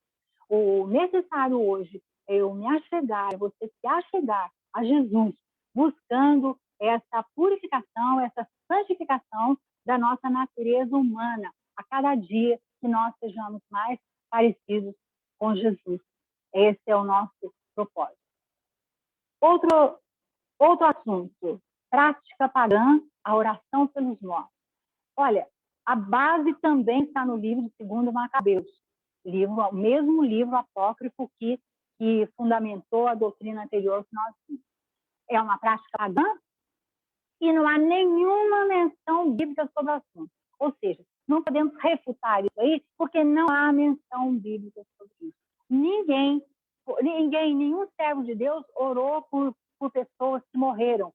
O necessário hoje é eu me achegar, você se achegar a Jesus, buscando essa purificação, essa santificação da nossa natureza humana, a cada dia que nós sejamos mais parecidos com Jesus. Esse é o nosso propósito. Outro assunto, prática pagã, a oração pelos mortos. Olha, a base também está no livro de 2 Macabeus, o mesmo livro apócrifo que fundamentou a doutrina anterior que nós vimos. É uma prática pagã e não há nenhuma menção bíblica sobre o assunto. Ou seja, não podemos refutar isso aí, porque não há menção bíblica sobre isso. Ninguém, nenhum servo de Deus orou por pessoas que morreram,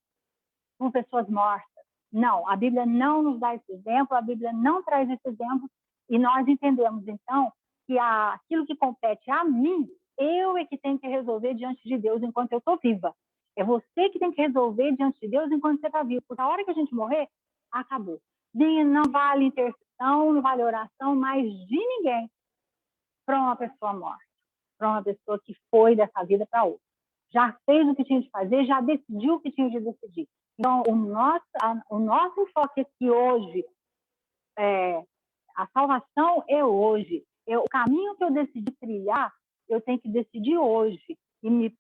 por pessoas mortas. Não, a Bíblia não nos dá esse exemplo, a Bíblia não traz esse exemplo, e nós entendemos, então, que aquilo que compete a mim, eu é que tenho que resolver diante de Deus enquanto eu estou viva. É você que tem que resolver diante de Deus enquanto você está vivo. Porque a hora que a gente morrer, acabou. Não vale intercessão, não vale oração mais de ninguém para uma pessoa morta, para uma pessoa que foi dessa vida para outra. Já fez o que tinha de fazer, já decidiu o que tinha de decidir. Então, o nosso enfoque aqui hoje, a salvação é hoje. O caminho que eu decidi trilhar, eu tenho que decidir hoje e me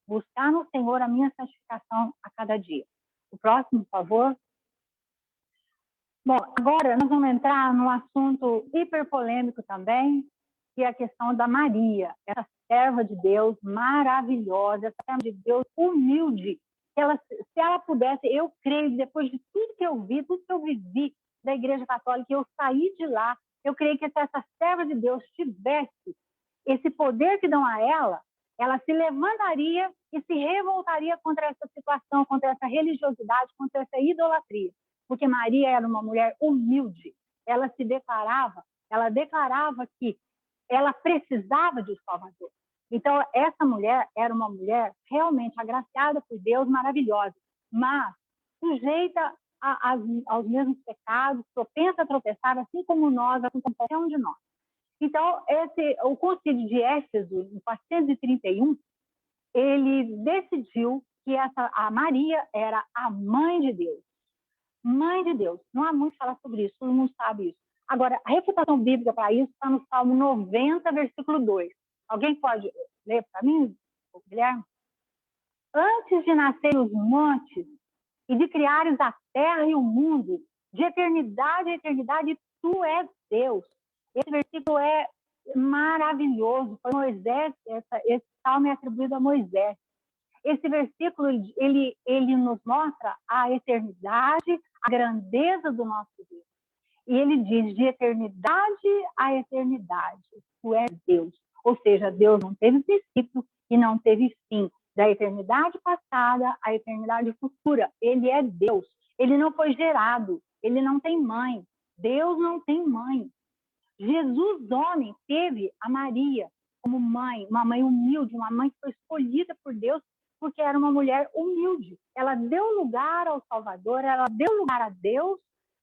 buscar no Senhor a minha santificação a cada dia. O próximo, por favor. Bom, agora nós vamos entrar num assunto hiperpolêmico também, que é a questão da Maria, essa serva de Deus maravilhosa, essa serva de Deus humilde. Se ela pudesse, eu creio, depois de tudo que eu vi, tudo que eu vivi da Igreja Católica, eu saí de lá, eu creio que se essa serva de Deus tivesse esse poder que dão a ela se levantaria e se revoltaria contra essa situação, contra essa religiosidade, contra essa idolatria. Porque Maria era uma mulher humilde. Ela declarava que ela precisava de um Salvador. Então, essa mulher era uma mulher realmente agraciada por Deus, maravilhosa, mas sujeita aos mesmos pecados, propensa a tropeçar, assim como nós, assim como qualquer um de nós. Então, o Concílio de Éfeso, em 431, ele decidiu que a Maria era a mãe de Deus. Mãe de Deus. Não há muito falar sobre isso, todo mundo sabe isso. Agora, a refutação bíblica para isso está no Salmo 90, versículo 2. Alguém pode ler para mim, Guilherme? Antes de nascer os montes e de criares a terra e o mundo, de eternidade a eternidade, tu és Deus. Esse versículo é maravilhoso. Foi Moisés, esse salmo é atribuído a Moisés. Esse versículo, ele nos mostra a eternidade, a grandeza do nosso Deus. E ele diz, de eternidade a eternidade, tu és Deus. Ou seja, Deus não teve princípio e não teve fim. Da eternidade passada à eternidade futura. Ele é Deus. Ele não foi gerado. Ele não tem mãe. Deus não tem mãe. Jesus, homem, teve a Maria como mãe, uma mãe humilde, uma mãe que foi escolhida por Deus porque era uma mulher humilde. Ela deu lugar ao Salvador, ela deu lugar a Deus,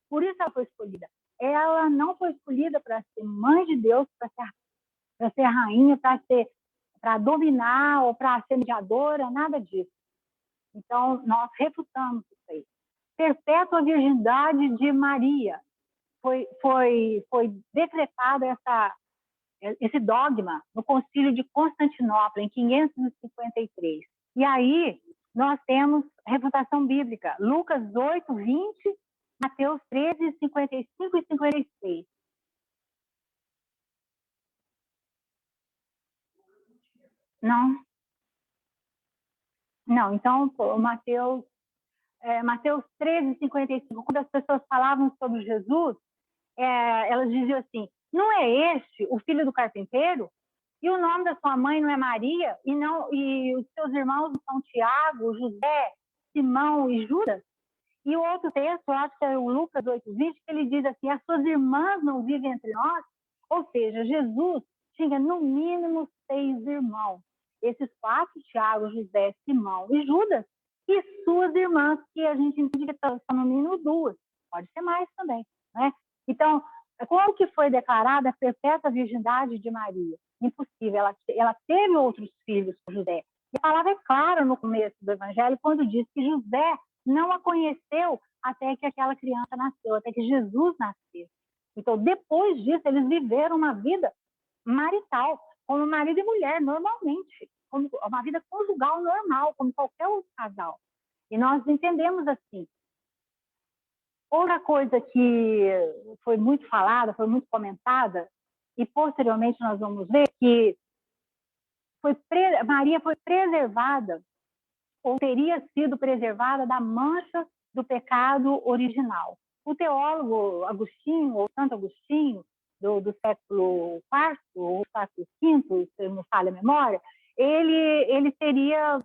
por isso ela foi escolhida. Ela não foi escolhida para ser mãe de Deus, para ser rainha, para dominar ou para ser mediadora, nada disso. Então, nós refutamos isso aí. Perpétua virgindade de Maria. Foi decretado esse dogma no Concílio de Constantinopla, em 553. E aí, nós temos refutação bíblica. Lucas 8, 20, Mateus 13, 55 e 56. Não? Não, então, Mateus 13, 55, quando as pessoas falavam sobre Jesus, elas diziam assim, não é este o filho do carpinteiro? E o nome da sua mãe não é Maria? E os seus irmãos não são Tiago, José, Simão e Judas? E o outro texto, eu acho que é o Lucas 8:20, que ele diz assim, as suas irmãs não vivem entre nós? Ou seja, Jesus tinha no mínimo 6 irmãos. Esses 4, Tiago, José, Simão e Judas, e suas irmãs, que a gente entende que são no mínimo 2. Pode ser mais também, né? Então, como que foi declarada a perpétua virgindade de Maria? Impossível. Ela teve outros filhos com José. E a palavra é clara no começo do Evangelho, quando diz que José não a conheceu até que aquela criança nasceu, até que Jesus nasceu. Então, depois disso, eles viveram uma vida marital, como marido e mulher, normalmente, como uma vida conjugal normal, como qualquer outro casal. E nós entendemos assim. Outra coisa que foi muito falada, foi muito comentada, e posteriormente nós vamos ver que Maria foi preservada, ou teria sido preservada da mancha do pecado original. O teólogo Agostinho, ou Santo Agostinho, do século IV ou século V, se não me falha a memória, ele teria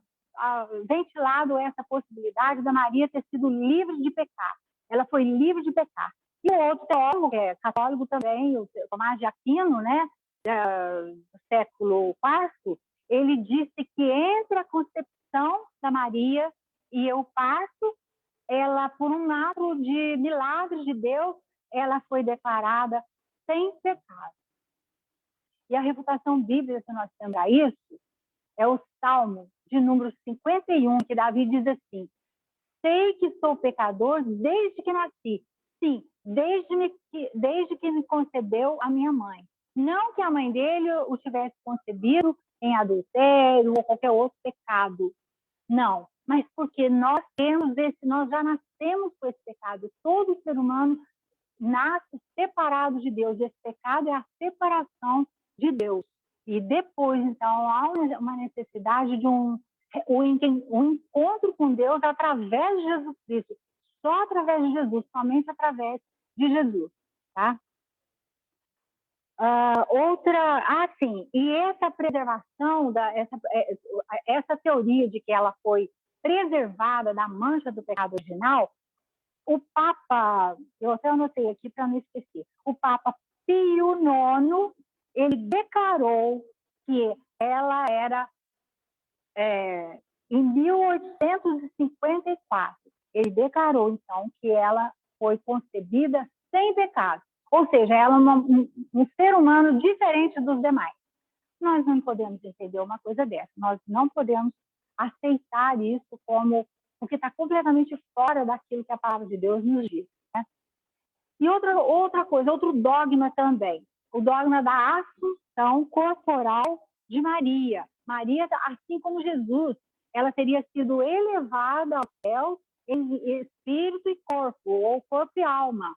ventilado essa possibilidade da Maria ter sido livre de pecar. Ela foi livre de pecar. E o outro teólogo, que é católico também, o Tomás de Aquino, né, do século IV, ele disse que entre a concepção da Maria e o parto, ela, por um ato de milagre de Deus, ela foi declarada sem pecado. E a refutação bíblica que nós temos a isso é o Salmo de número 51, que Davi diz assim, sei que sou pecador desde que nasci. Sim, desde que me concebeu a minha mãe. Não que a mãe dele o tivesse concebido em adultério ou qualquer outro pecado. Não, mas porque nós já nascemos com esse pecado. Todo ser humano nasce separado de Deus. Esse pecado é a separação de Deus. E depois, então, há uma necessidade de um encontro com Deus através de Jesus Cristo. Só através de Jesus, somente através de Jesus, tá? E essa preservação, essa teoria de que ela foi preservada da mancha do pecado original, o Papa, eu até anotei aqui para não esquecer, o Papa Pio IX, ele declarou que ela era, em 1854, ele declarou, então, que ela foi concebida sem pecado. Ou seja, ela é um ser humano diferente dos demais. Nós não podemos entender uma coisa dessa. Nós não podemos aceitar isso porque está completamente fora daquilo que a palavra de Deus nos diz, né? E outra coisa, outro dogma também, o dogma da assunção corporal de Maria. Maria, assim como Jesus, ela teria sido elevada ao céu em espírito e corpo, ou corpo e alma.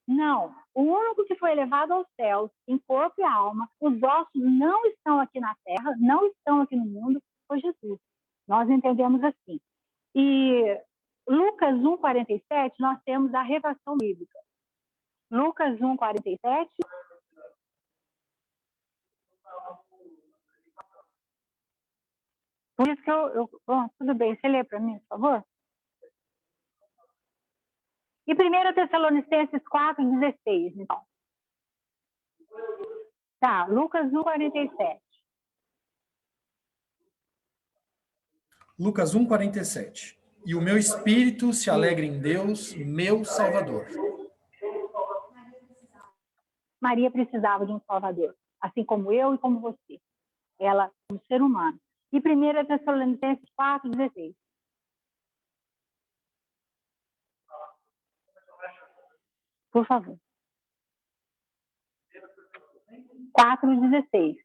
Não, o único que foi elevado aos céus, em corpo e alma, os ossos não estão aqui na terra, não estão aqui no mundo, foi Jesus. Nós entendemos assim. E Lucas 1,47, nós temos a revelação bíblica. Lucas 1,47. Por isso que bom, tudo bem, você lê para mim, por favor? E 1 Tessalonicenses 4,16, então. Tá, Lucas 1,47. Lucas 1,47. E o meu espírito se alegra em Deus, meu Salvador. Maria precisava de um Salvador, assim como eu e como você. Ela, como ser humano. E 1 Tessalonicenses 4,16. Por favor. 4,16.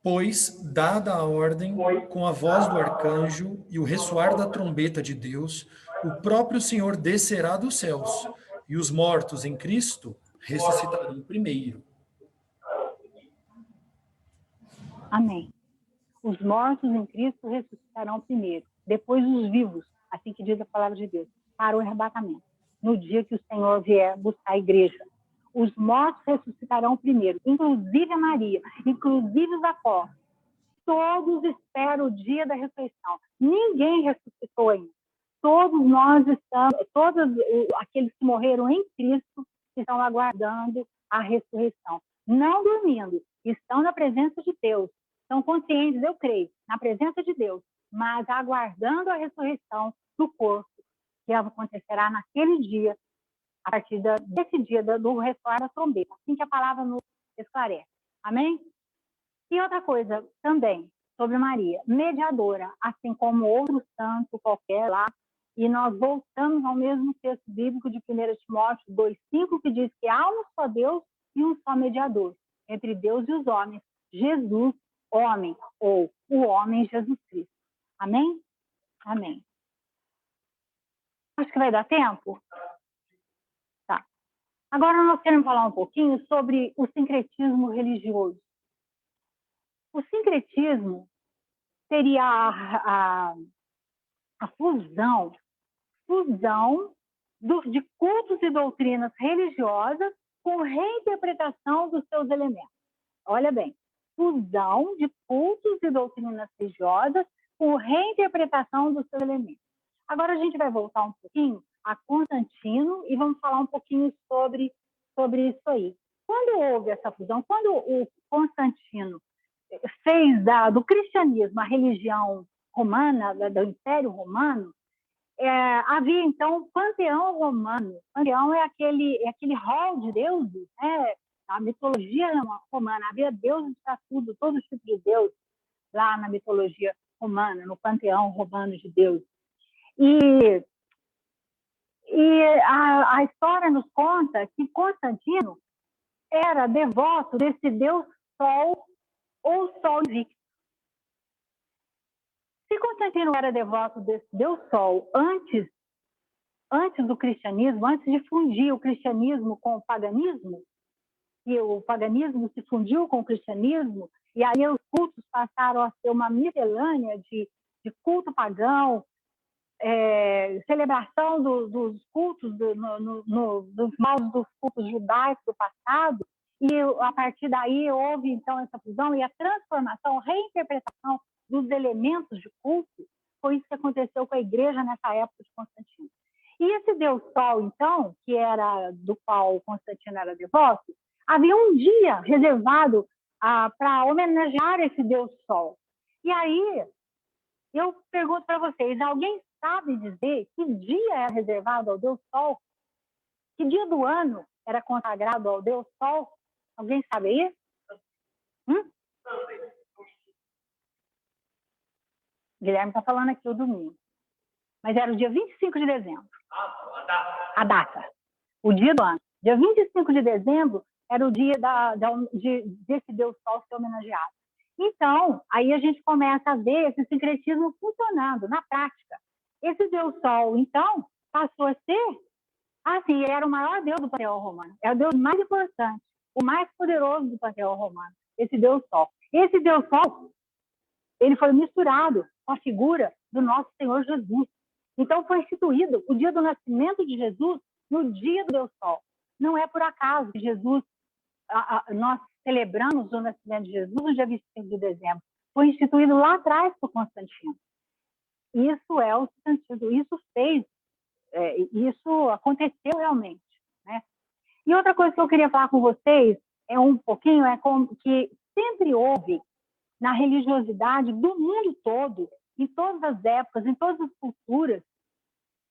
Pois, dada a ordem, com a voz do arcanjo e o ressoar da trombeta de Deus, o próprio Senhor descerá dos céus, e os mortos em Cristo ressuscitarão primeiro. Amém. Os mortos em Cristo ressuscitarão primeiro, depois os vivos, assim que diz a palavra de Deus, para o arrebatamento, no dia que o Senhor vier buscar a igreja. Os mortos ressuscitarão primeiro, inclusive a Maria, inclusive os apóstolos. Todos esperam o dia da ressurreição. Ninguém ressuscitou ainda. Todos nós estamos, todos aqueles que morreram em Cristo estão aguardando a ressurreição. Não dormindo, estão na presença de Deus. Estão conscientes, eu creio, na presença de Deus, mas aguardando a ressurreição do corpo, que acontecerá naquele dia, a partir desse dia do ressoar da trombeta, assim que a palavra nos esclarece. Amém? E outra coisa também, sobre Maria, mediadora, assim como outro santo qualquer lá, e nós voltamos ao mesmo texto bíblico de 1 Timóteo 2,5, que diz que há um só Deus e um só mediador, entre Deus e os homens, Jesus, homem, ou o homem Jesus Cristo. Amém? Amém. Acho que vai dar tempo? Tá. Agora nós queremos falar um pouquinho sobre o sincretismo religioso. O sincretismo seria a fusão de cultos e doutrinas religiosas com reinterpretação dos seus elementos. Olha bem, fusão de cultos e doutrinas religiosas com reinterpretação dos seus elementos. Agora a gente vai voltar um pouquinho a Constantino e vamos falar um pouquinho sobre isso aí. Quando houve essa fusão, quando o Constantino fez do cristianismo a religião romana, do Império Romano, havia então o panteão romano. O panteão é aquele hall de deuses, né? A mitologia romana. Havia deuses para tudo, todo tipo de deus lá na mitologia romana, no panteão romano de deuses. E a história nos conta que Constantino era devoto desse deus Sol ou Sol invicto. Se Constantino era devoto desse deus Sol antes do cristianismo, antes de fundir o cristianismo com o paganismo, e o paganismo se fundiu com o cristianismo, e aí os cultos passaram a ser uma miscelânea de culto pagão, celebração dos cultos, dos moldes dos cultos judaicos do passado, e a partir daí houve então essa fusão e a transformação, reinterpretação dos elementos de culto. Foi isso que aconteceu com a igreja nessa época de Constantino. E esse Deus Sol, então, que era do qual Constantino era devoto, havia um dia reservado para homenagear esse Deus Sol. E aí, eu pergunto para vocês, alguém sabe dizer que dia era reservado ao Deus Sol? Que dia do ano era consagrado ao Deus Sol? Alguém sabe isso? Guilherme está falando aqui o domingo. Mas era o dia 25 de dezembro. A data. O dia do ano. Dia 25 de dezembro era o dia desse Deus Sol ser homenageado. Então, aí a gente começa a ver esse sincretismo funcionando na prática. Esse Deus Sol, então, passou a ser, assim, ele era o maior Deus do panteão romano. É o Deus mais importante, o mais poderoso do panteão romano, esse Deus Sol. Esse Deus Sol, ele foi misturado com a figura do nosso Senhor Jesus. Então, foi instituído o dia do nascimento de Jesus no dia do Deus Sol. Não é por acaso que Jesus, nós celebramos o nascimento de Jesus no dia 25 de dezembro. Foi instituído lá atrás por Constantino. Isso é o sentido, isso aconteceu realmente, né? E outra coisa que eu queria falar com vocês é como que sempre houve na religiosidade do mundo todo, em todas as épocas, em todas as culturas,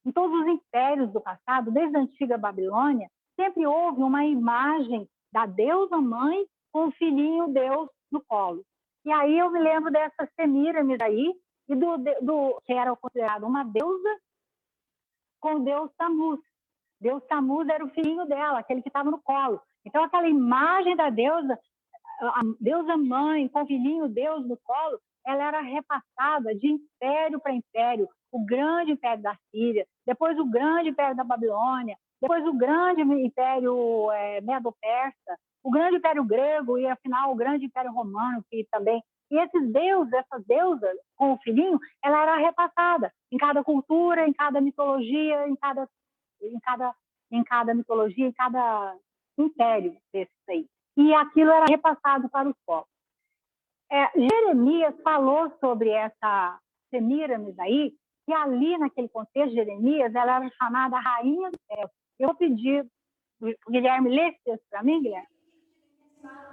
em todos os impérios do passado, desde a antiga Babilônia, sempre houve uma imagem da deusa mãe com o filhinho Deus no colo. E aí eu me lembro dessa Semíramis aí, e que era considerado uma deusa com o Deus Tammuz. Deus Tammuz era o filhinho dela, aquele que estava no colo. Então, aquela imagem da deusa, a deusa mãe com o filhinho Deus no colo, ela era repassada de império para império. O grande império da Síria, depois o grande império da Babilônia, depois o grande império medo-persa, o grande império grego e, afinal, o grande império romano, que também... E esses deuses, essa deusa com o filhinho, ela era repassada em cada cultura, em cada mitologia, em cada mitologia, em cada império desses aí. E aquilo era repassado para os povos. Jeremias falou sobre essa Semíramis aí, que ali, naquele contexto, Jeremias, ela era chamada Rainha do Céu. Eu vou pedir, Guilherme, lê esse texto para mim, Guilherme.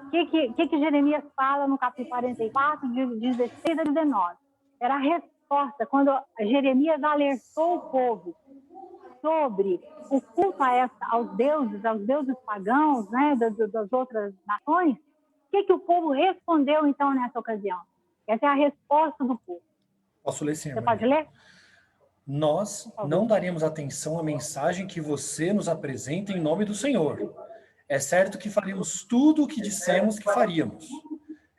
O que Jeremias fala no capítulo 44, de 16 a 19? Era a resposta, quando Jeremias alertou o povo sobre o culto aos deuses pagãos, né, das outras nações. O que o povo respondeu, então, nessa ocasião? Essa é a resposta do povo. Posso ler, sim, Você pode ler? Nós não daremos atenção à mensagem que você nos apresenta em nome do Senhor. É certo que faremos tudo o que dissemos que faríamos.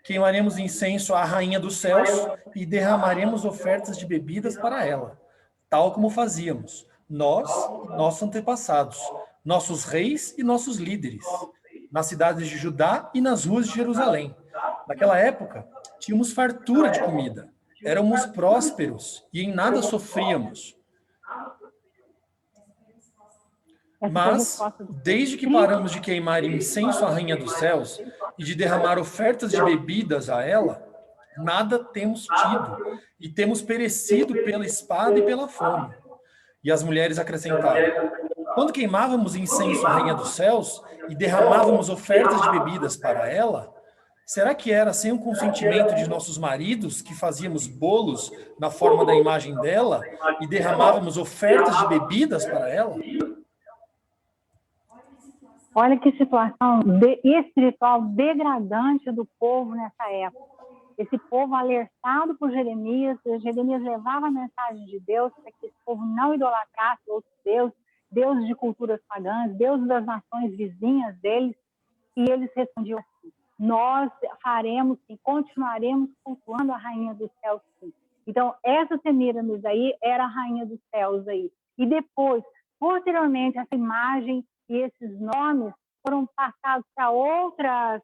Queimaremos incenso à Rainha dos Céus e derramaremos ofertas de bebidas para ela, tal como fazíamos, nós e nossos antepassados, nossos reis e nossos líderes, nas cidades de Judá e nas ruas de Jerusalém. Naquela época, tínhamos fartura de comida, éramos prósperos e em nada sofríamos. Mas, desde que paramos de queimar incenso à Rainha dos Céus e de derramar ofertas de bebidas a ela, nada temos tido e temos perecido pela espada e pela fome. E as mulheres acrescentaram: quando queimávamos incenso à Rainha dos Céus e derramávamos ofertas de bebidas para ela, será que era sem o consentimento de nossos maridos que fazíamos bolos na forma da imagem dela e derramávamos ofertas de bebidas para ela? Olha que situação espiritual degradante do povo nessa época. Esse povo alertado por Jeremias levava a mensagem de Deus para que esse povo não idolatrasse outros deuses de culturas pagãs, deuses das nações vizinhas deles, e eles respondiam assim: nós faremos sim, continuaremos cultuando a Rainha dos Céus sim. Então, essa Semíramis aí era a Rainha dos Céus aí. E depois, posteriormente, essa imagem e esses nomes foram passados para outras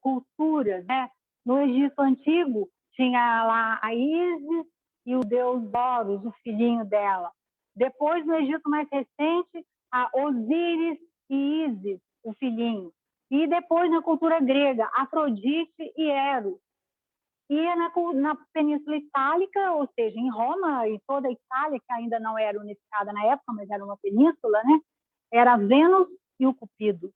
culturas, né? No Egito Antigo, tinha lá a Ísis e o deus Horus, o filhinho dela. Depois, no Egito mais recente, a Osíris e Ísis, o filhinho. E depois, na cultura grega, Afrodite e Eros. E na Península Itálica, ou seja, em Roma e toda a Itália, que ainda não era unificada na época, mas era uma península, né? Era Vênus e o Cupido.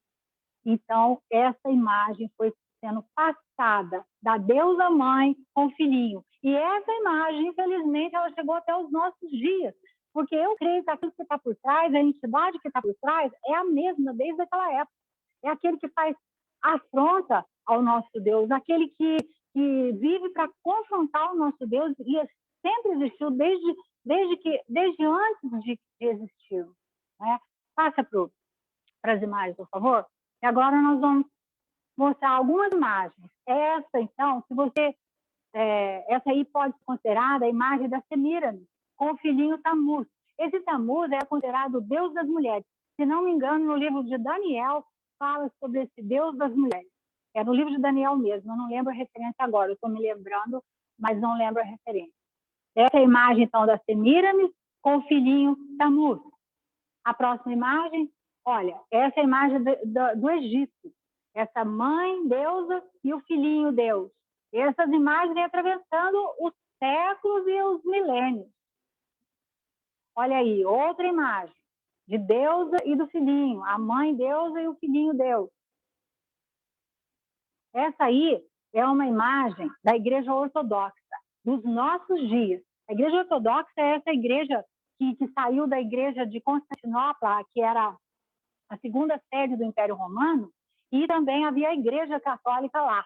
Então, essa imagem foi sendo passada da deusa mãe com o filhinho. E essa imagem, infelizmente, ela chegou até os nossos dias. Porque eu creio que aquilo que está por trás, a entidade que está por trás, é a mesma desde aquela época. É aquele que faz afronta ao nosso Deus, aquele que vive para confrontar o nosso Deus e sempre existiu desde antes de existir. Né? Passa para as imagens, por favor. E agora nós vamos mostrar algumas imagens. Essa, então, essa aí pode ser considerada a imagem da Semíramis, com o filhinho Tamuz. Esse Tamuz é considerado o Deus das mulheres. Se não me engano, no livro de Daniel, fala sobre esse Deus das mulheres. É no livro de Daniel mesmo, eu não lembro a referência agora, eu estou me lembrando, mas não lembro a referência. Essa é a imagem, então, da Semíramis com o filhinho Tamuz. A próxima imagem, olha, essa é a imagem do Egito. Essa mãe, deusa, e o filhinho, Deus. Essas imagens vêm atravessando os séculos e os milênios. Olha aí, outra imagem de deusa e do filhinho. A mãe, deusa, e o filhinho, Deus. Essa aí é uma imagem da Igreja Ortodoxa, dos nossos dias. A Igreja Ortodoxa é essa igreja que saiu da Igreja de Constantinopla, que era a segunda sede do Império Romano, e também havia a Igreja Católica lá.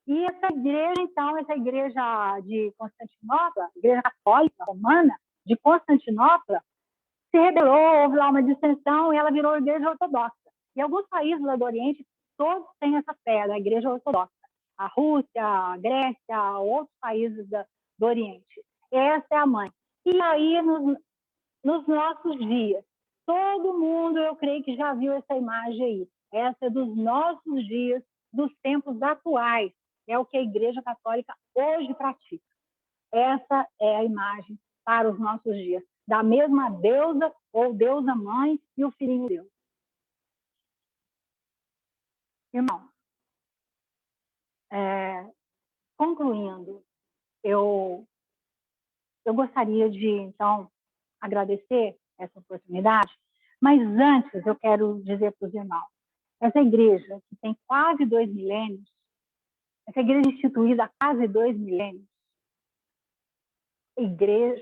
E essa igreja, então, essa igreja de Constantinopla, Igreja Católica Romana de Constantinopla, se rebelou, houve lá uma dissensão e ela virou a Igreja Ortodoxa. E alguns países lá do Oriente, todos têm essa fé da Igreja Ortodoxa. A Rússia, a Grécia, outros países do Oriente. Essa é a mãe. E aí, nos nossos dias, todo mundo, eu creio que já viu essa imagem aí. Essa é dos nossos dias, dos tempos atuais. É o que a Igreja Católica hoje pratica. Essa é a imagem para os nossos dias. Da mesma deusa ou deusa mãe e o filhinho Deus. Irmão, concluindo, eu gostaria de, então, agradecer essa oportunidade, mas antes eu quero dizer para os irmãos, essa igreja que tem quase 2 milênios, essa igreja instituída há quase 2 milênios,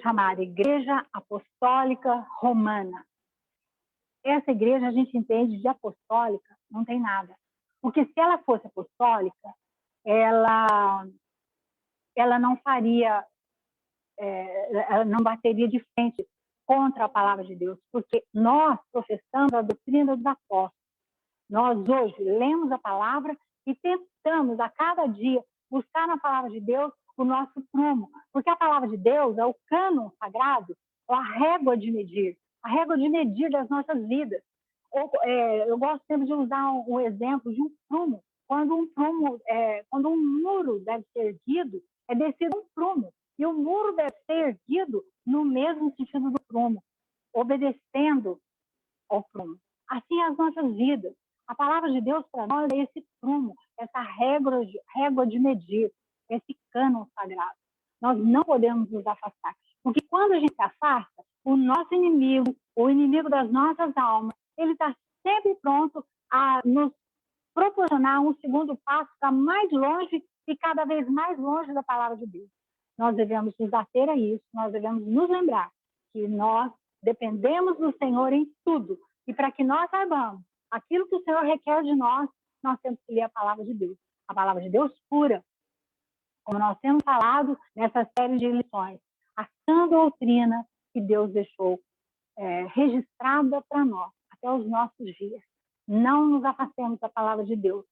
chamada Igreja Apostólica Romana. Essa igreja a gente entende de apostólica, não tem nada. Porque se ela fosse apostólica, ela não faria, ela não bateria de frente contra a palavra de Deus, porque nós professamos a doutrina dos apóstolos. Nós hoje lemos a palavra e tentamos a cada dia buscar na palavra de Deus o nosso prumo, porque a palavra de Deus é o cânon sagrado, é a régua de medir das nossas vidas. Eu gosto sempre de usar um exemplo de um prumo. Quando um muro deve ser erguido, é descido um prumo. E o muro deve ser erguido no mesmo sentido do prumo, obedecendo ao prumo. Assim as nossas vidas. A palavra de Deus para nós é esse prumo, essa régua de medir, esse cânon sagrado. Nós não podemos nos afastar. Porque quando a gente se afasta, o nosso inimigo, o inimigo das nossas almas, ele está sempre pronto a nos proporcionar um segundo passo para mais longe e cada vez mais longe da palavra de Deus. Nós devemos nos ater a isso, nós devemos nos lembrar que nós dependemos do Senhor em tudo. E para que nós saibamos aquilo que o Senhor requer de nós, nós temos que ler a palavra de Deus. A palavra de Deus pura. Como nós temos falado nessa série de lições, a sã doutrina que Deus deixou registrada para nós, até os nossos dias. Não nos afastemos da palavra de Deus.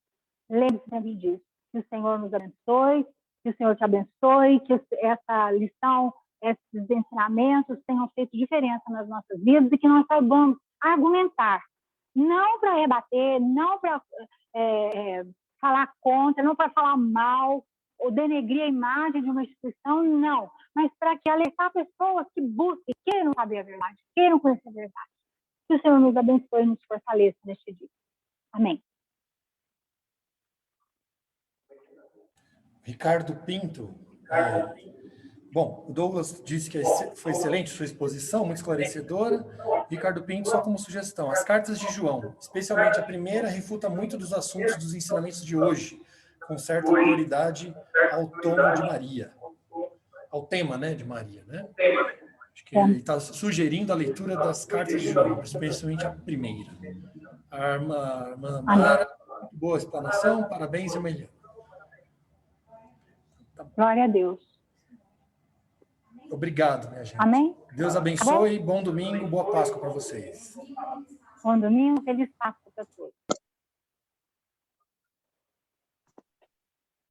Lembre-se sempre disso. Que o Senhor nos abençoe, que o Senhor te abençoe, que essa lição, esses ensinamentos tenham feito diferença nas nossas vidas e que nós saibamos argumentar. Não para rebater, não para falar contra, não para falar mal, ou denegrir a imagem de uma instituição, não. Mas para que alertar pessoas que busquem, queiram saber a verdade, queiram conhecer a verdade. Que o Senhor nos abençoe e nos fortaleça neste dia. Amém. Ricardo Pinto. Bom, o Douglas disse que foi excelente sua exposição, muito esclarecedora. Ricardo Pinto, só como sugestão, as cartas de João, especialmente a primeira, refuta muito dos assuntos dos ensinamentos de hoje, com certa prioridade ao tomo de Maria, ao tema, né, de Maria, né? Acho que ele está sugerindo a leitura das cartas de João, especialmente a primeira. A irmã Mara, boa explanação, parabéns, Emeliano. Glória a Deus. Obrigado, minha gente. Amém? Deus abençoe, bom domingo, boa Páscoa para vocês. Bom domingo, feliz Páscoa.